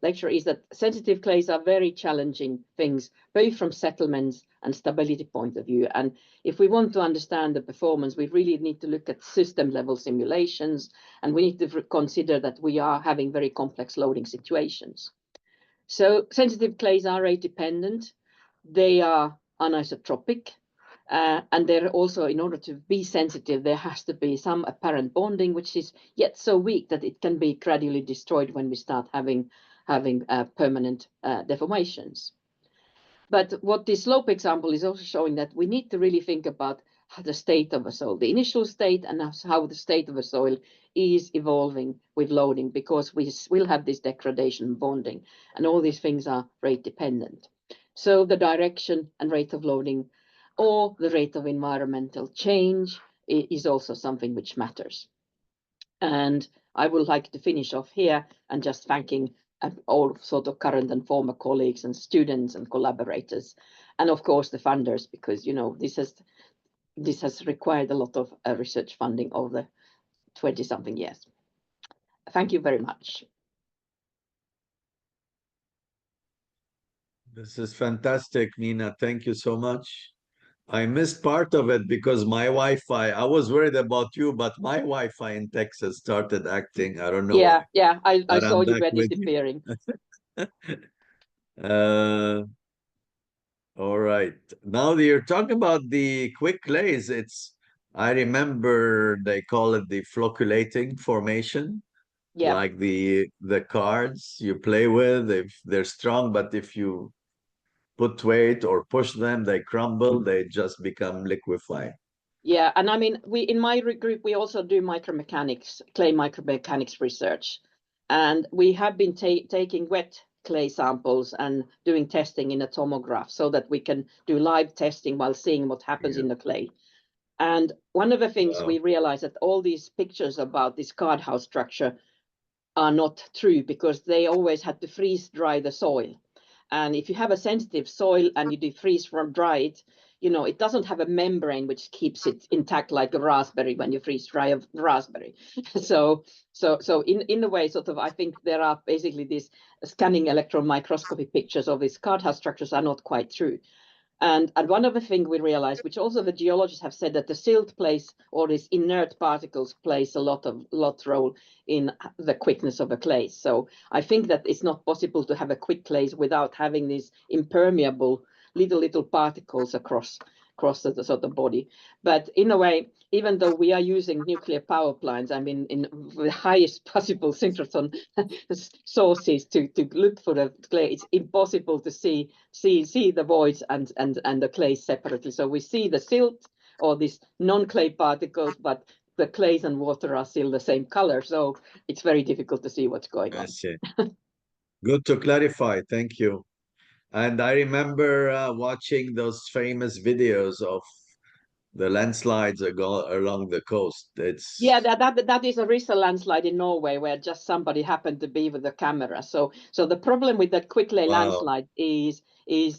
lecture is that sensitive clays are very challenging things, both from settlements and stability point of view. And if we want to understand the performance, we really need to look at system level simulations, and we need to consider that we are having very complex loading situations. So sensitive clays are rate dependent. They are anisotropic. And they're also, in order to be sensitive, there has to be some apparent bonding, which is yet so weak that it can be gradually destroyed when we start having permanent deformations. But what this slope example is also showing, that we need to really think about the state of a soil, the initial state, and how the state of a soil is evolving with loading, because we will have this degradation bonding, and all these things are rate dependent. So the direction and rate of loading, or the rate of environmental change, is also something which matters. And I would like to finish off here and just thanking all sort of current and former colleagues and students and collaborators, and of course the funders, because this has required a lot of research funding over the 20-something years. Thank you very much. This is fantastic, Minna. Thank you so much. I missed part of it because my Wi-Fi, I was worried about you, but my Wi-Fi in Texas started acting. I don't know why. Yeah, I But saw I'm you back were with disappearing. All right. Now that you're talking about the quick clays, I remember they call it the flocculating formation. Yeah. Like the cards you play with, if they're strong, but if you put weight or push them, they crumble, they just become liquefied. Yeah, and I mean, in my group, we also do micromechanics, clay micromechanics research. And we have been taking wet clay samples and doing testing in a tomograph so that we can do live testing while seeing what happens in the clay. And one of the things we realized that all these pictures about this cardhouse structure are not true, because they always had to freeze dry the soil. And if you have a sensitive soil and you defreeze from dry it, you know, it doesn't have a membrane which keeps it intact like a raspberry when you freeze dry a raspberry. so in a way, sort of, I think there are basically these scanning electron microscopy pictures of these cardhouse structures are not quite true. And one of the things we realized, which also the geologists have said, that the silt plays, or these inert particles plays a lot role in the quickness of a clay. So I think that it's not possible to have a quick clays without having these impermeable little particles across the sort of body. But in a way, even though we are using nuclear power plants, I mean, in the highest possible synchrotron sources to look for the clay, it's impossible to see the voids and the clay separately. So we see the silt or these non-clay particles, but the clays and water are still the same color. So it's very difficult to see what's going on. I see. Good to clarify. Thank you. And I remember watching those famous videos of the landslides along the coast. It's that is a recent landslide in Norway where just somebody happened to be with the camera. So the problem with that quick-lay landslide is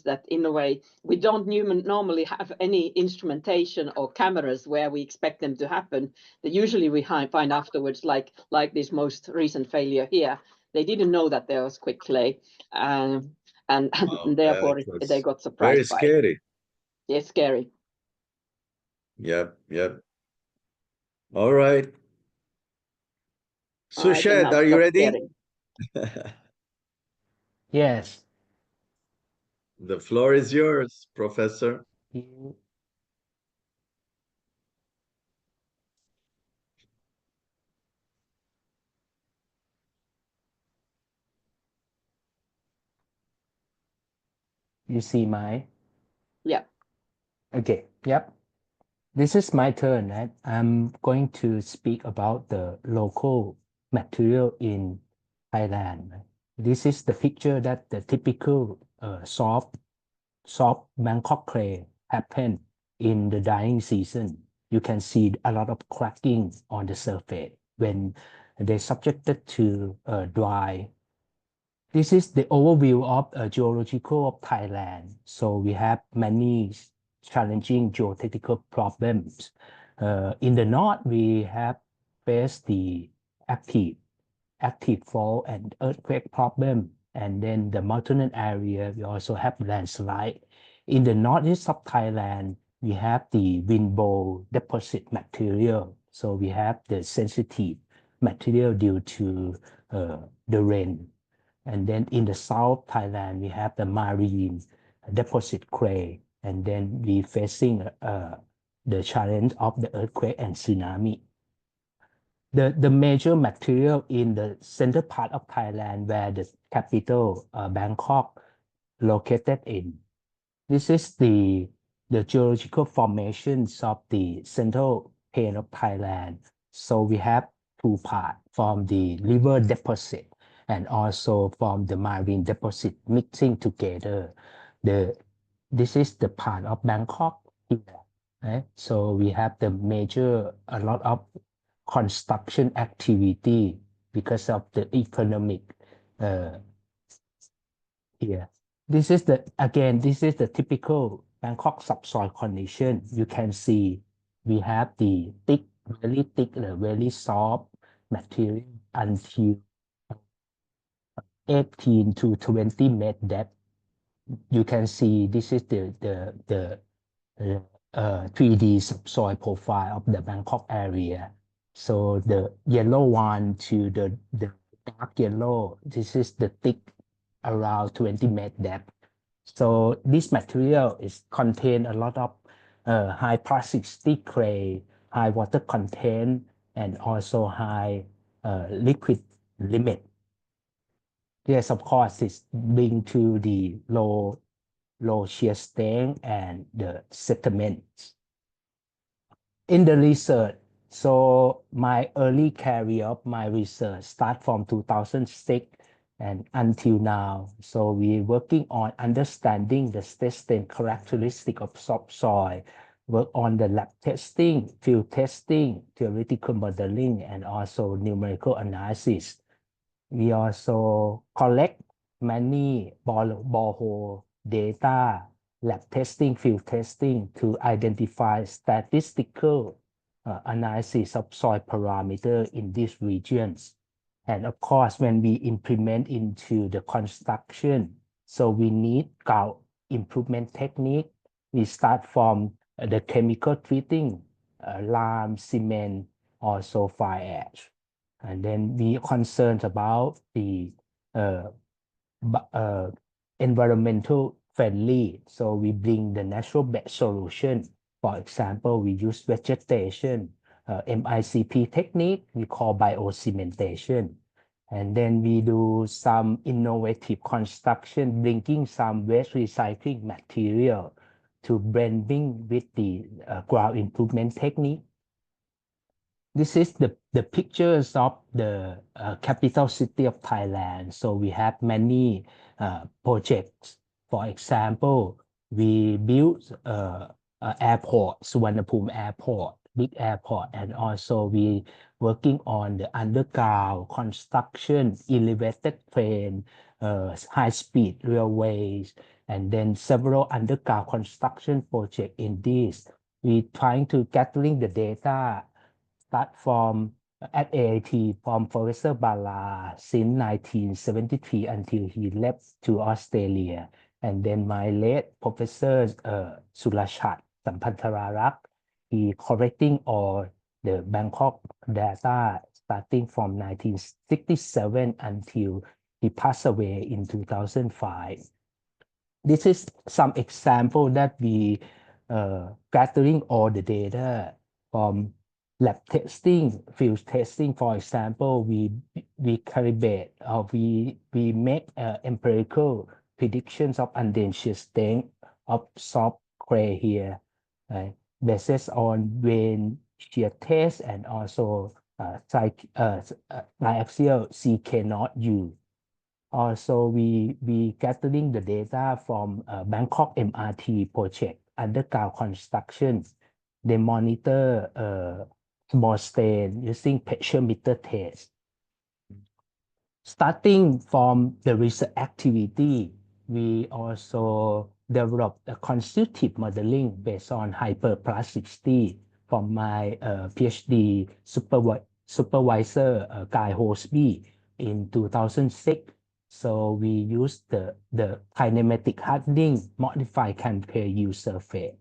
that in a way we don't normally have any instrumentation or cameras where we expect them to happen. That usually we find afterwards, like this most recent failure here. They didn't know that there was quick clay, and therefore they got surprised. Very scary. It's scary. Yep. All right. Sushed, are you ready? Yes. The floor is yours, Professor. You see my? Yeah. Okay. Yep. This is my turn, right? I'm going to speak about the local material in Thailand. This is the picture that the typical soft Bangkok clay happen in the drying season. You can see a lot of cracking on the surface when they subjected to dry. This is the overview of geological of Thailand. So we have many challenging geotechnical problems. In the north, we have faced the active fault and earthquake problem. And then the mountain area, we also have landslide. In the northeast of Thailand, we have the wind bowl deposit material. So we have the sensitive material due to the rain. And then in the south Thailand, we have the marine deposit clay. And then we facing the challenge of the earthquake and tsunami. The major material in the center part of Thailand, where the capital Bangkok located in. This is the geological formations of the central plain of Thailand. So we have two parts from the river deposit and also from the marine deposit mixing together. This is the part of Bangkok here, right? So we have a lot of construction activity because of the economic here. This is the typical Bangkok subsoil condition. You can see we have the very thick, very soft material until 18 to 20 meter depth. You can see this is the 3D subsoil profile of the Bangkok area. So the yellow one to the dark yellow, this is the thick around 20 meter depth. So this material contain a lot of high plasticity clay, high water content, and also high liquid limit. Yes, of course, it's linked to the low shear strength and the settlements. In the research, so my early career of my research start from 2006 and until now. So we're working on understanding the stress strain characteristic of subsoil work on the lab testing, field testing, theoretical modeling, and also numerical analysis. We also collect many borehole data, lab testing, field testing to identify statistical analysis of soil parameter in these regions. And of course, when we implement into the construction, so we need grout improvement technique. We start from the chemical treating, lime, cement, also fly ash. And then we concerned about the environmental friendly. So we bring the natural bed solution. For example, we use vegetation, MICP technique, we call biocementation. And then we do some innovative construction, bringing some waste recycling material to blending with the ground improvement technique. This is the pictures of the capital city of Thailand. So we have many projects. For example, we built airport, Suvarnabhumi Airport, big airport, and also we working on the underground construction, elevated train, high-speed railways, and then several underground construction projects in this. We trying to gathering the data start from at AIT from Professor Ballouz since 1973 until he left to Australia. And then my late Professor Surachat Sampantararak, he collecting all the Bangkok data starting from 1967 until he passed away in 2005. This is some example that we gathering all the data from lab testing, field testing. For example, we calibrate or we make empirical predictions of undentured strength of soft clay here, right? Based on vein shear test and also biaxial CK0U. Also, we gathering the data from Bangkok MRT project underground construction. They monitor small stain using pressure meter test. Starting from the research activity, we also developed a constructive modeling based on hyperplasticity from my PhD supervisor, Guy Hosby, in 2006. So we used the kinematic hardening modified Canpere yield surface.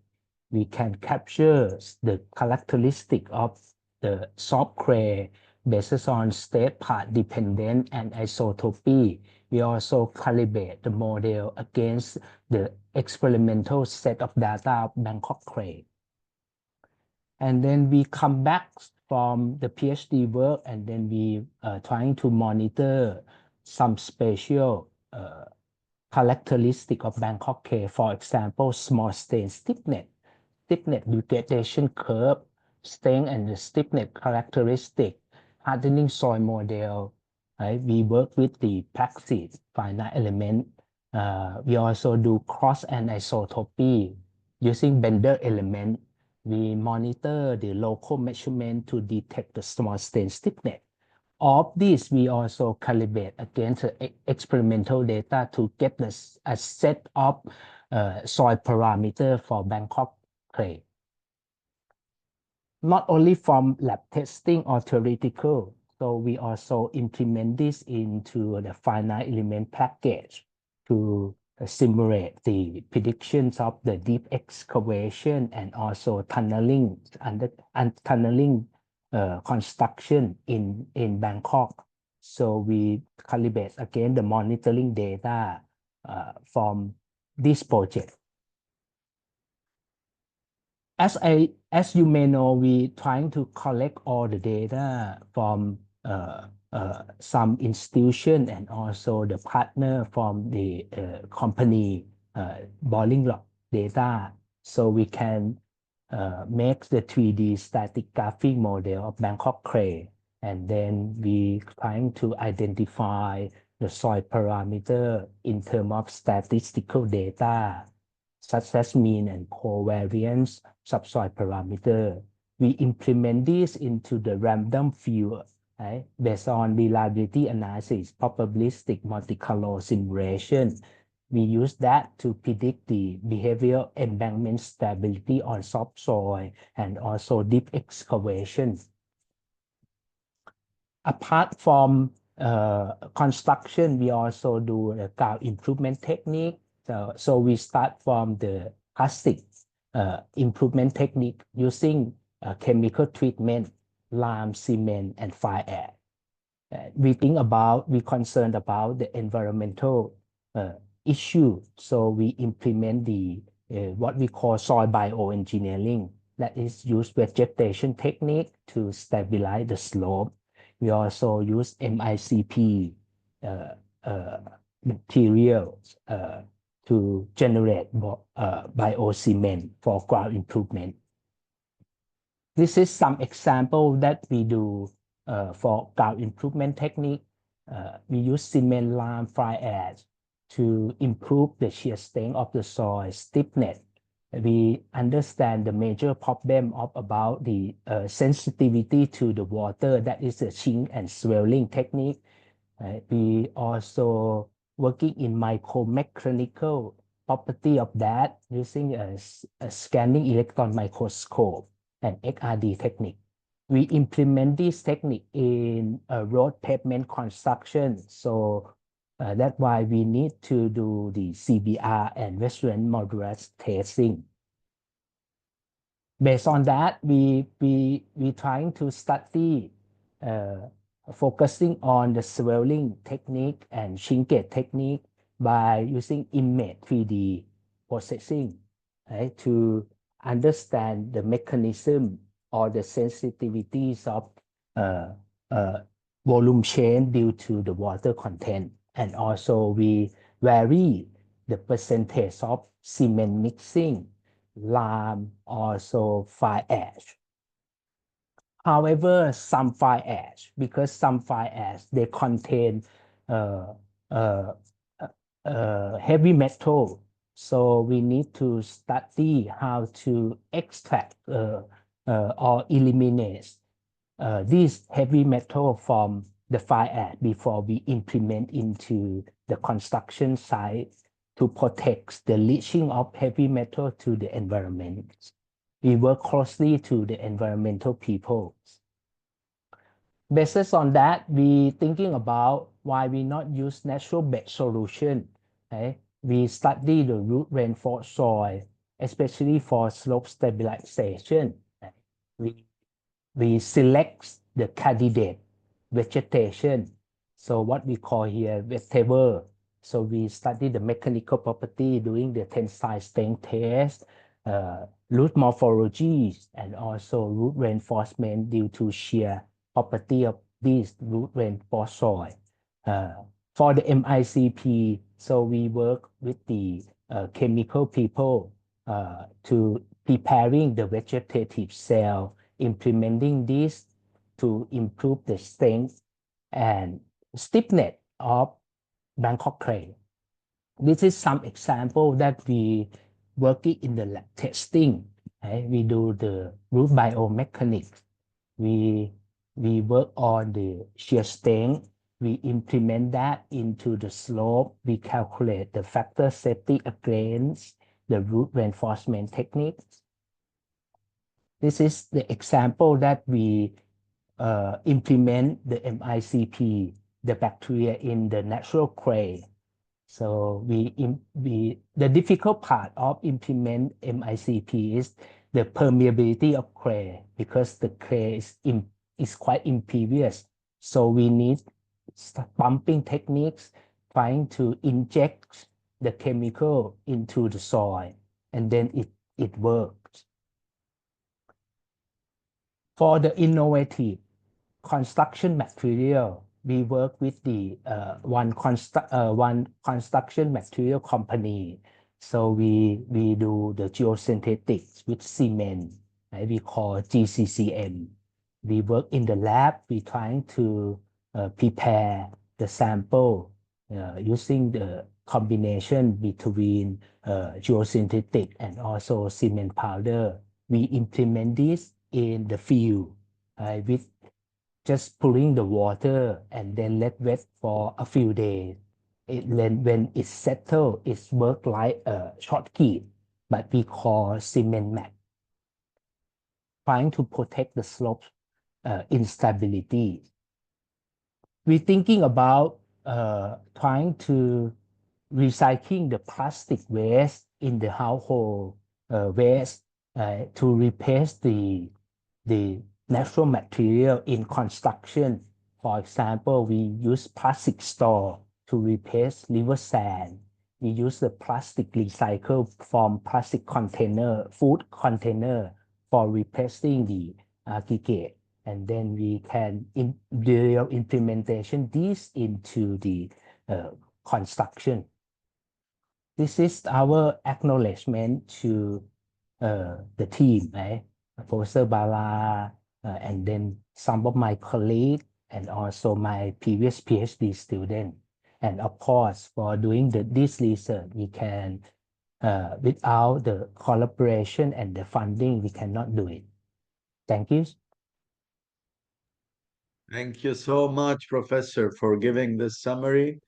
We can capture the characteristic of the soft clay based on state part dependent and isotopy. We also calibrate the model against the experimental set of data of Bangkok clay. And then we come back from the PhD work and then we trying to monitor some special characteristic of Bangkok clay. For example, small stain stiffness degradation curve, strength and the stiffness characteristic, hardening soil model. Right? We work with the praxis, finite element. We also do cross and isotopy using Bender element. We monitor the local measurement to detect the small stain stiffness. Of this, we also calibrate against experimental data to get a set of soil parameter for Bangkok clay. Not only from lab testing or theoretical, so we also implement this into the finite element package to simulate the predictions of the deep excavation and also tunneling tunneling construction in Bangkok. So we calibrate again the monitoring data from this project. As you may know, we trying to collect all the data from some institution and also the partner from the company boiling log data, so we can make the 3D static graphic model of Bangkok clay, and then we trying to identify the soil parameter in terms of statistical data such as mean and covariance, subsoil parameter. We implement this into the random field, right, based on reliability analysis, probabilistic multicolor simulation. We use that to predict the behavioral embankment stability on soft soil and also deep excavation. Apart from construction, we also do the ground improvement technique. So we start from the classic improvement technique using chemical treatment, lime, cement, and fire ash. We concerned about the environmental issue. So we implement the what we call soil bioengineering, that is use vegetation technique to stabilize the slope. We also use MICP materials to generate biocement for ground improvement. This is some example that we do for ground improvement technique. We use cement, lime, fly ash to improve the shear strength of the soil stiffness. We understand the major problem about the sensitivity to the water, that is the chink and swelling technique. We also working in micromechanical property of that using a scanning electron microscope and XRD technique. We implement this technique in road pavement construction. So that's why we need to do the CBR and restaurant modulus testing. Based on that, we trying to study focusing on the swelling technique and shrinkage technique by using image 3D processing, right, to understand the mechanism or the sensitivities of volume change due to the water content. And also we vary the percentage of cement mixing, lime, also fly ash. However, some fly ash, because some fly ash, they contain heavy metal. So we need to study how to extract or eliminate this heavy metal from the fly ash before we implement into the construction site to protect the leaching of heavy metal to the environment. We work closely to the environmental people. Based on that, we thinking about why we not use natural bed solution. Okay? We study the root reinforced soil, especially for slope stabilization. We select the candidate vegetation. So what we call here vegetable. So we study the mechanical property doing the tensile strength test, root morphology, and also root reinforcement due to shear property of these root reinforced soil. For the MICP, so we work with the chemical people to preparing the vegetative cell, implementing this to improve the strength and stiffness of Bangkok clay. This is some example that we working in the lab testing. Right? We do the root biomechanics. We work on the shear strength. We implement that into the slope. We calculate the factor safety against the root reinforcement techniques. This is the example that we implement the MICP, the bacteria in the natural clay. So the difficult part of implement MICP is the permeability of clay, because the clay is quite impervious. So we need pumping techniques, trying to inject the chemical into the soil, and then it works. For the innovative construction material, we work with the one construction material company. So we do the geosynthetics with cement, right? We call GCCM. We work in the lab. We trying to prepare the sample using the combination between geosynthetic and also cement powder. we implement this in the field with just pulling the water and then let wet for a few days. When it's settled, it's work like a shortcut, but we call cement mat, trying to protect the slope instability. We're thinking about trying to recycling the plastic waste in the household waste to replace the natural material in construction. For example, we use plastic straw to replace river sand. We use the plastic recycled from plastic container, food container, for replacing the aggregate. And then we can do implementation this into the construction. This is our acknowledgement to the team, right? Professor Bala, and then some of my colleagues, and also my previous PhD student. And of course, for doing this research, we can, without the collaboration and the funding, we cannot do it. Thank you. Thank you so much, Professor, for giving this summary.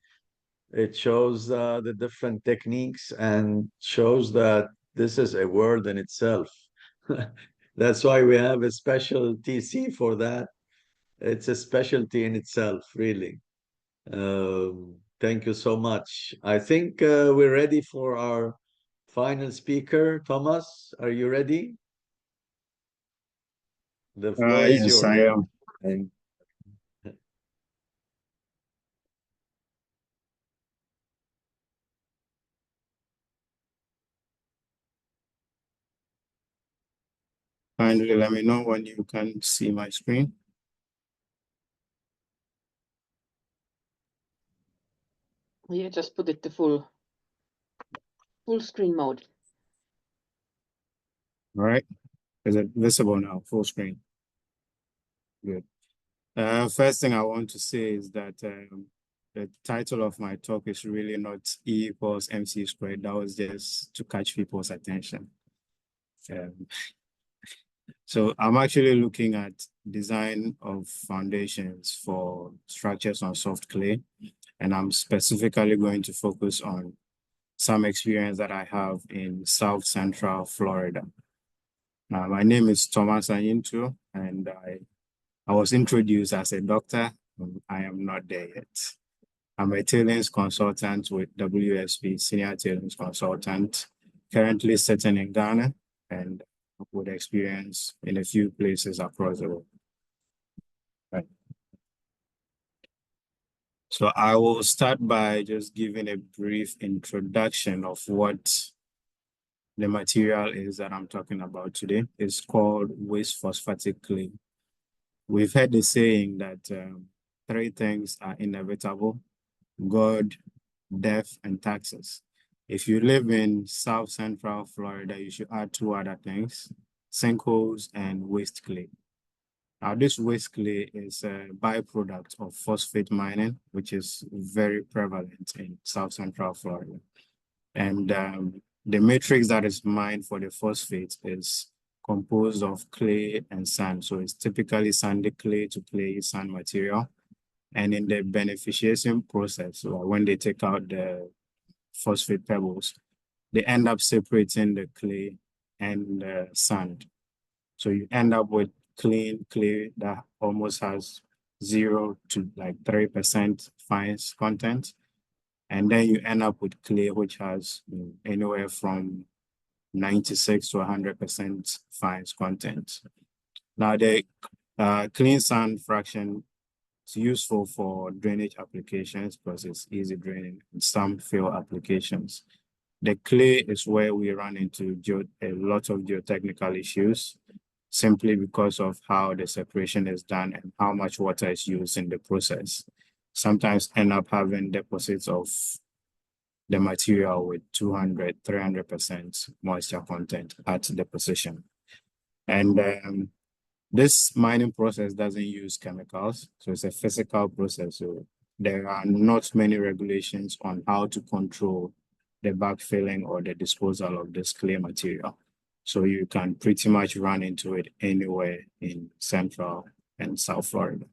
It shows the different techniques and shows that this is a world in itself. That's why we have a special TC for that. It's a specialty in itself, really. Thank you so much. I think we're ready for our final speaker. Thomas, are you ready? The floor is yours. Yes, I am. Kindly let me know when you can see my screen. Yeah, just put it to full screen mode. All right. Is it visible now? Full screen. Good. First thing I want to say is that the title of my talk is really not E equals MC squared. That was just to catch people's attention. So I'm actually looking at design of foundations for structures on soft clay, and I'm specifically going to focus on some experience that I have in South Central Florida. My name is Thomas Anyintuo, and I was introduced as a doctor. I am not there yet. I'm a tailings consultant with WSP, senior tailings consultant, currently sitting in Ghana, and with experience in a few places across the world. Right. So I will start by just giving a brief introduction of what the material is that I'm talking about today. It's called waste phosphatic clay. We've heard the saying that three things are inevitable: God, death, and taxes. If you live in South Central Florida, you should add two other things: sinkholes and waste clay. Now, this waste clay is a byproduct of phosphate mining, which is very prevalent in South Central Florida. And the matrix that is mined for the phosphate is composed of clay and sand. So it's typically sandy clay to clay sand material. And in the beneficiation process, so when they take out the phosphate pebbles, they end up separating the clay and the sand. So you end up with clean clay that almost has 0 to like 3% fines content. And then you end up with clay which has anywhere from 96 to 100% fines content. Now the clean sand fraction is useful for drainage applications because it's easy draining in some field applications. The clay is where we run into a lot of geotechnical issues, simply because of how the separation is done and how much water is used in the process. Sometimes end up having deposits of the material with 200, 300% moisture content at deposition. And this mining process doesn't use chemicals, so it's a physical process. So there are not many regulations on how to control the backfilling or the disposal of this clay material. So you can pretty much run into it anywhere in Central and South Florida.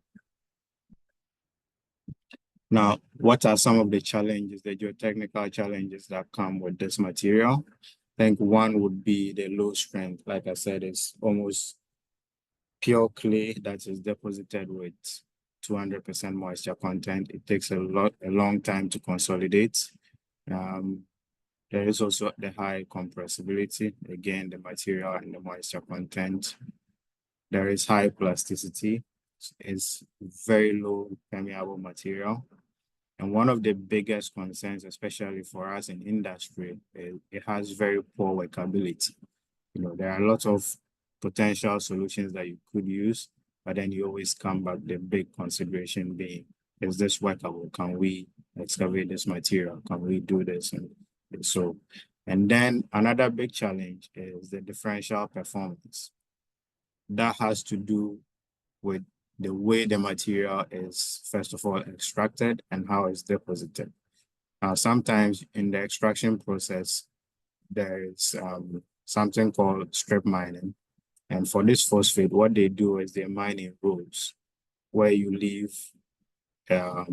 Now, what are some of the challenges, the geotechnical challenges that come with this material? I think one would be the low strength. Like I said, it's almost pure clay that is deposited with 200% moisture content. It takes a long time to consolidate. There is also the high compressibility, again, the material and the moisture content. There is high plasticity. It's very low permeable material. And one of the biggest concerns, especially for us in industry, is it has very poor workability. You know, there are lots of potential solutions that you could use, but then you always come back, the big consideration being, is this workable? Can we excavate this material? Can we do this? And then another big challenge is the differential performance. That has to do with the way the material is, first of all, extracted and how it's deposited. Sometimes in the extraction process, there is something called strip mining. And for this phosphate, what they do is they mine in rows where you leave a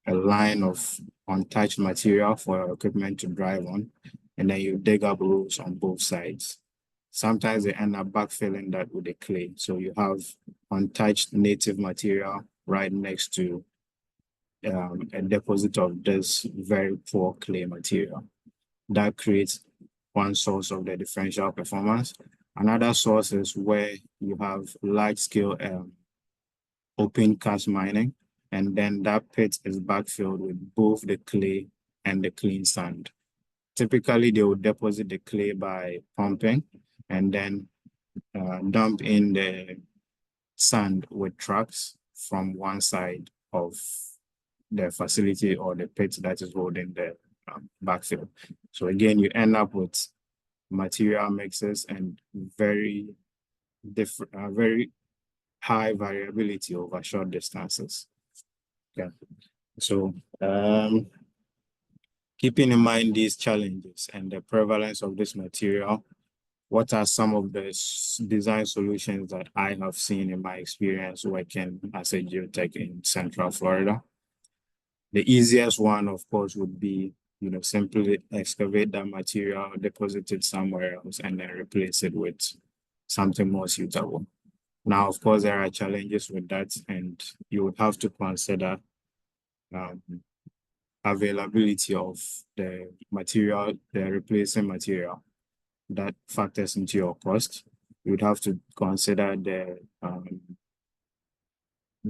line of untouched material for your equipment to drive on, and then you dig up rows on both sides. Sometimes they end up backfilling that with the clay. So you have untouched native material right next to a deposit of this very poor clay material. That creates one source of the differential performance. Another source is where you have large-scale open cast mining, and then that pit is backfilled with both the clay and the clean sand. Typically, they will deposit the clay by pumping and then dump in the sand with trucks from one side of the facility or the pit that is holding the backfill. So again, you end up with material mixes and very different, very high variability over short distances. Yeah. So keeping in mind these challenges and the prevalence of this material, what are some of the design solutions that I have seen in my experience working as a geotech in Central Florida? The easiest one, of course, would be, you know, simply excavate that material, deposit it somewhere else, and then replace it with something more suitable. Now, of course, there are challenges with that, and you would have to consider availability of the material, the replacing material. That factors into your cost. You would have to consider the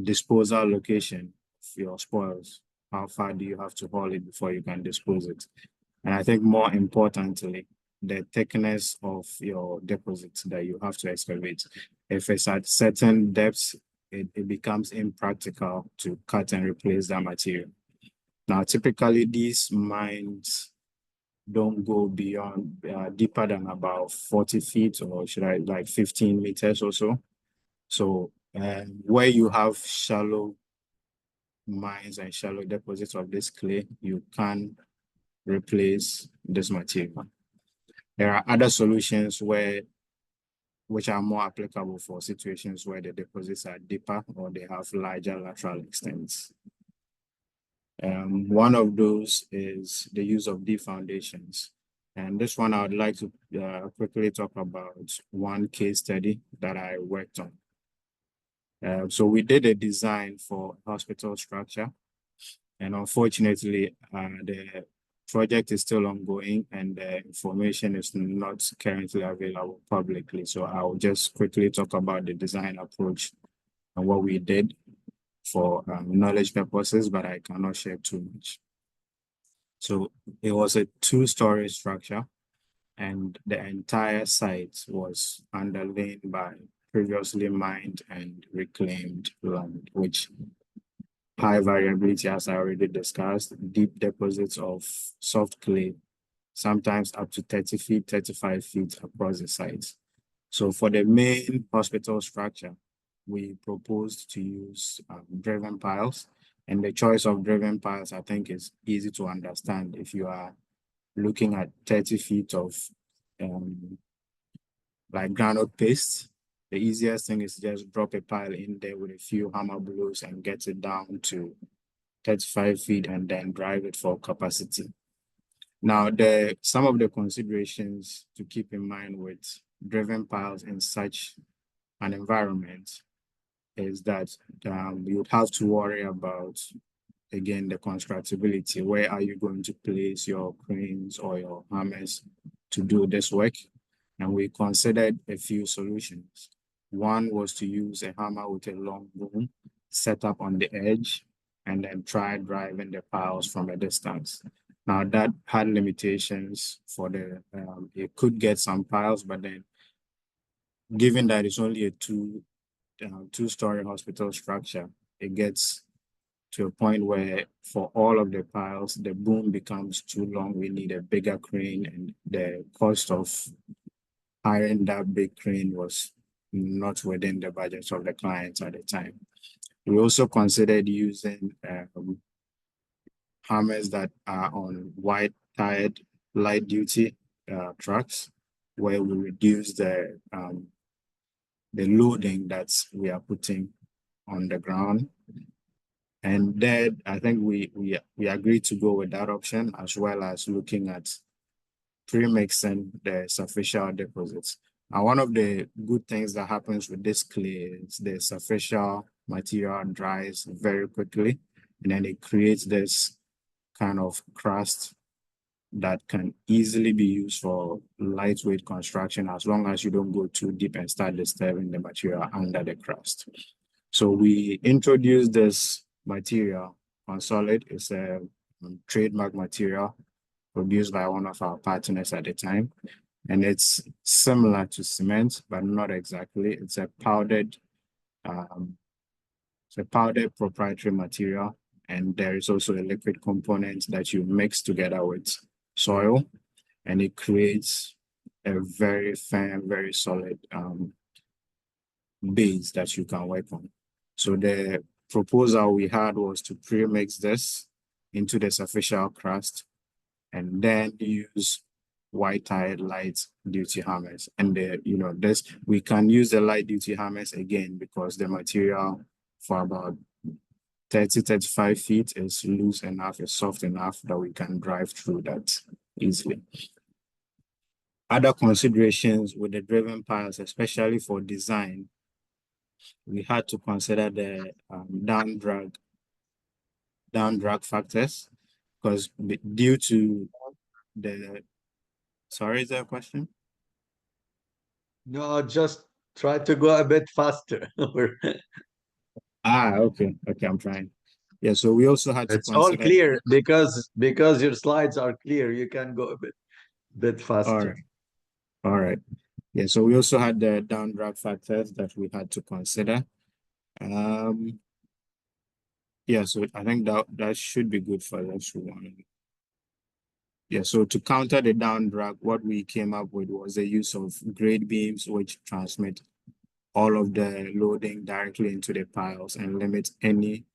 disposal location of your spoils. How far do you have to haul it before you can dispose it? And I think more importantly, the thickness of your deposits that you have to excavate. If it's at certain depths, it becomes impractical to cut and replace that material. Now, typically these mines don't go beyond deeper than about 40 feet, or should I like 15 meters or so. So where you have shallow mines and shallow deposits of this clay, you can replace this material. There are other solutions which are more applicable for situations where the deposits are deeper or they have larger lateral extents. One of those is the use of deep foundations. And this one I would like to quickly talk about one case study that I worked on. So we did a design for hospital structure, and unfortunately, the project is still ongoing and the information is not currently available publicly. So I'll just quickly talk about the design approach and what we did for knowledge purposes, but I cannot share too much. So it was a 2-story structure, and the entire site was underlain by previously mined and reclaimed land, which high variability, as I already discussed, deep deposits of soft clay, sometimes up to 30 feet, 35 feet across the site. So for the main hospital structure, we proposed to use driven piles, and the choice of driven piles, I think, is easy to understand. If you are looking at 30 feet of like groundnut paste. The easiest thing is just drop a pile in there with a few hammer blows and get it down to 35 feet and then drive it for capacity. Now, some of the considerations to keep in mind with driven piles in such an environment is that you would have to worry about, again, the constructability. Where are you going to place your cranes or your hammers to do this work? And we considered a few solutions. One was to use a hammer with a long boom set up on the edge and then try driving the piles from a distance. Now that had limitations for it could get some piles, but then given that it's only a two-story hospital structure, it gets to a point where for all of the piles, the boom becomes too long. We need a bigger crane, and the cost of hiring that big crane was not within the budget of the clients at the time. We also considered using hammers that are on wide-tired light-duty trucks, where we reduce the loading that we are putting on the ground. And then I think we agreed to go with that option, as well as looking at pre-mixing the superficial deposits. Now, one of the good things that happens with this clay is the superficial material dries very quickly, and then it creates this kind of crust that can easily be used for lightweight construction, as long as you don't go too deep and start disturbing the material under the crust. So we introduced this material on solid. It's a trademark material produced by one of our partners at the time. And it's similar to cement, but not exactly. It's a powdered proprietary material. And there is also a liquid component that you mix together with soil, and it creates a very firm, very solid base that you can work on. So the proposal we had was to pre-mix this into the superficial crust and then use wide-tired light-duty hammers. And we can use the light-duty hammers again because the material for about 30-35 feet is loose enough, is soft enough that we can drive through that easily. Other considerations with the driven piles, especially for design, we had to consider the down drag factors, because due to the, sorry, is there a question? No, just try to go a bit faster. Okay, I'm trying. Yeah, so we also had to It's all clear because your slides are clear. You can go a bit faster. All right. Yeah, so we also had the down drag factors that we had to consider. Yeah, so I think that should be good for this one. Yeah, so to counter the down drag, what we came up with was the use of grade beams, which transmit all of the loading directly into the piles and limit any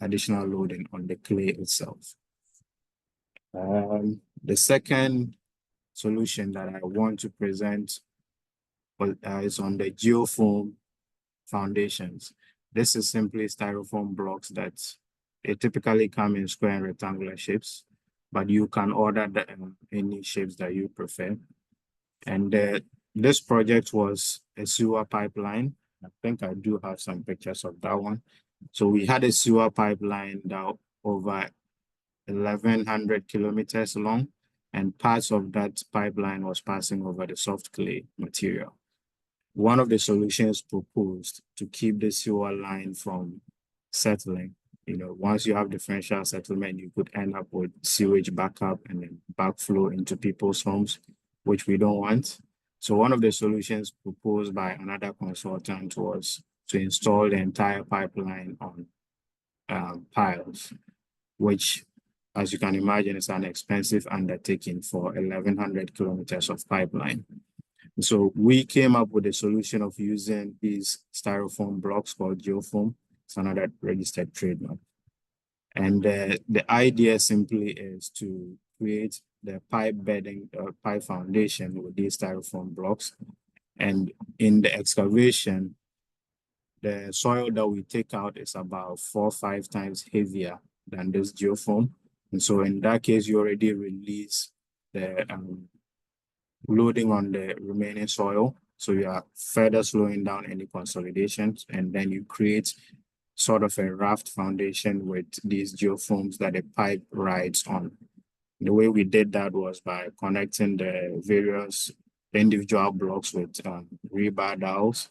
additional loading on the clay itself. The second solution that I want to present is on the geofoam foundations. This is simply styrofoam blocks that they typically come in square and rectangular shapes, but you can order any shapes that you prefer. And this project was a sewer pipeline. I think I do have some pictures of that one. So we had a sewer pipeline that over 1,100 kilometers long, and parts of that pipeline was passing over the soft clay material. One of the solutions proposed to keep the sewer line from settling, once you have differential settlement, you could end up with sewage backup and then backflow into people's homes, which we don't want. So one of the solutions proposed by another consultant was to install the entire pipeline on piles, which, as you can imagine, is an expensive undertaking for 1,100 kilometers of pipeline. So we came up with a solution of using these styrofoam blocks called geofoam. It's another registered trademark. And the idea simply is to create the pipe bedding or pipe foundation with these styrofoam blocks And in the excavation, the soil that we take out is about 4 or 5 times heavier than this geoform. And so in that case, you already release the loading on the remaining soil. So you are further slowing down any consolidations, and then you create sort of a raft foundation with these geoforms that the pipe rides on. The way we did that was by connecting the various individual blocks with rebar dowels.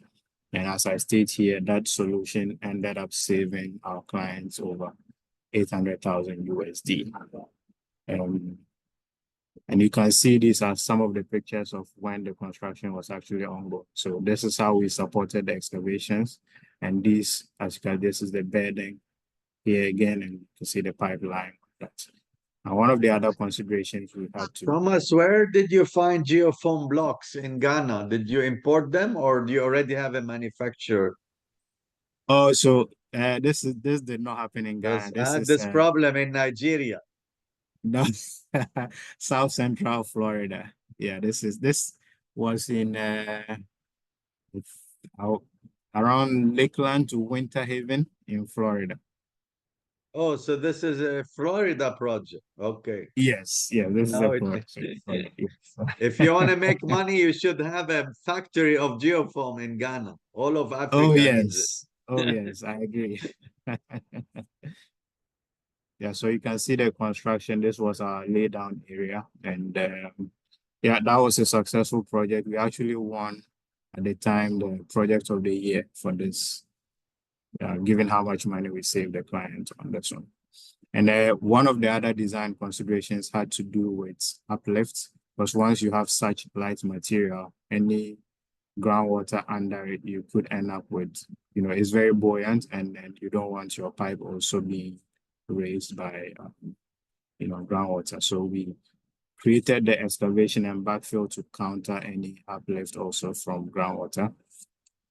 And as I state here, that solution ended up saving our clients over 800,000 USD. And you can see these are some of the pictures of when the construction was actually ongoing. So this is how we supported the excavations. And this, as you can, this is the bedding here again, and you can see the pipeline. And one of the other considerations we had to— Thomas, where did you find geofoam blocks in Ghana? Did you import them, or do you already have a manufacturer? Oh, so this did not happen in Ghana. This problem in Nigeria. No, South Central Florida. Yeah, this was in around Lakeland to Winter Haven in Florida. Oh, so this is a Florida project. Okay. Yes, yeah, this is a project. If you want to make money, you should have a factory of geofoam in Ghana. All of Africa. Oh, yes. Oh, yes, I agree. Yeah, so you can see the construction. This was our laydown area. And yeah, that was a successful project. We actually won at the time the project of the year for this, given how much money we saved the client on this one. And one of the other design considerations had to do with uplift, because once you have such light material, any groundwater under it, you could end up with, it's very buoyant, and then you don't want your pipe also being raised by, groundwater. So we created the excavation and backfill to counter any uplift also from groundwater.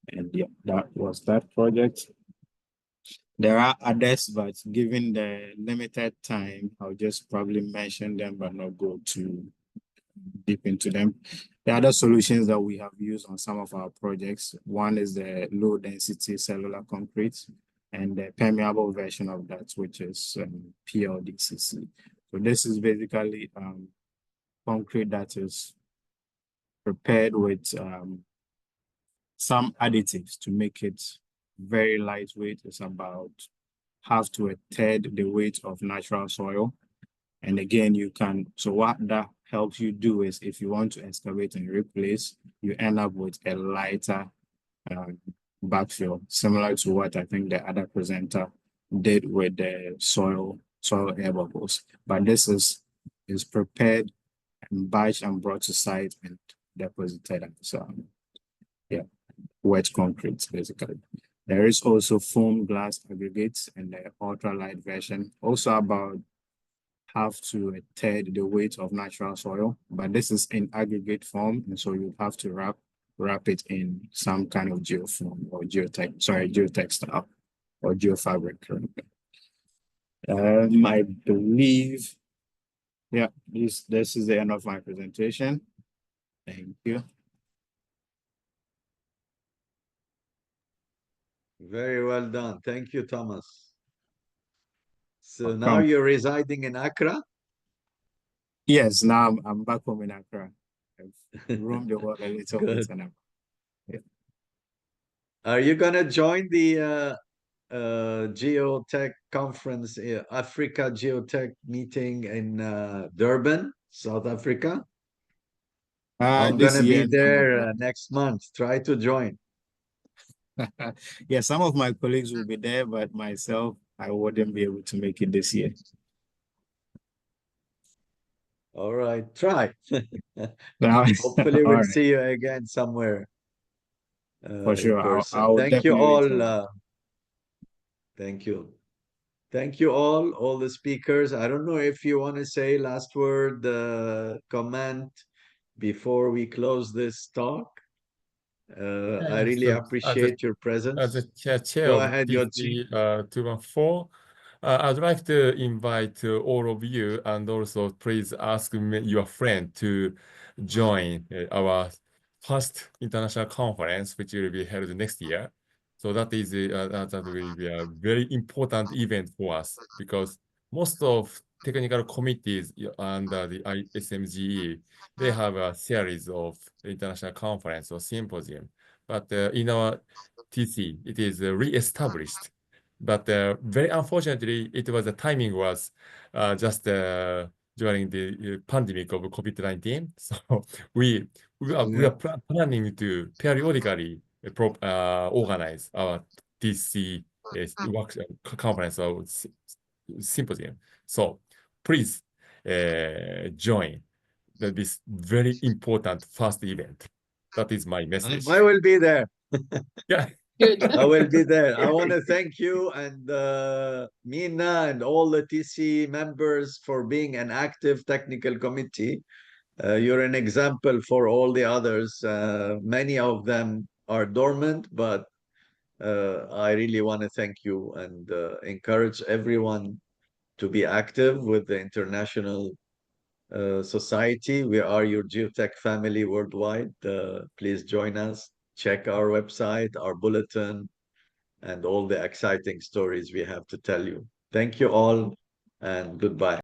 And yeah, that was that project. There are others, but given the limited time, I'll just probably mention them, but not go too deep into them. The other solutions that we have used on some of our projects, one is the low density cellular concrete, and the permeable version of that, which is PLDCC. So this is basically concrete that is prepared with some additives to make it very lightweight. It's about half to a third the weight of natural soil. And again, so what that helps you do is, if you want to excavate and replace, you end up with a lighter backfill, similar to what I think the other presenter did with the soil air bubbles. But this is prepared and batched and brought to site and deposited as wet concrete, basically. There is also foam glass aggregates and the ultralight version, also about half to a third the weight of natural soil, but this is in aggregate form, and so you have to wrap it in some kind of geofoam or geotextile or geofabric. I believe, yeah, this is the end of my presentation. Thank you. Very well done. Thank you, Thomas. So now you're residing in Accra? Yes, now I'm back home in Accra. I've roamed the world a little bit now. Yeah. Are you going to join the Geotech conference, Africa Geotech meeting in Durban, South Africa? I'm going to be there next month. Try to join. Yeah, some of my colleagues will be there, but myself, I wouldn't be able to make it this year. All right, try. Hopefully we'll see you again somewhere. For sure. I'll Thank you all. Thank you. Thank you all the speakers. I don't know if you want to say last word, comment before we close this talk. I really appreciate your presence. As a chair Go of ahead, Yoichi. TC214, I'd like to invite all of you, and also please ask your friend to join our first international conference, which will be held next year. So that is that will be a very important event for us because most of technical committees under the ISSMGE, they have a series of international conference or symposium. But in our TC, it is re-established. But very unfortunately, the timing was just during the pandemic of COVID-19. So we are planning to periodically organize our TC conference or symposium. So please join this very important first event. That is my message. I will be there. Yeah. Good. I will be there. I want to thank you and Minna and all the TC members for being an active technical committee. You're an example for all the others. Many of them are dormant, but I really want to thank you and encourage everyone to be active with the international society. We are your geotech family worldwide. Please join us. Check our website, our bulletin, and all the exciting stories we have to tell you. Thank you all, and goodbye.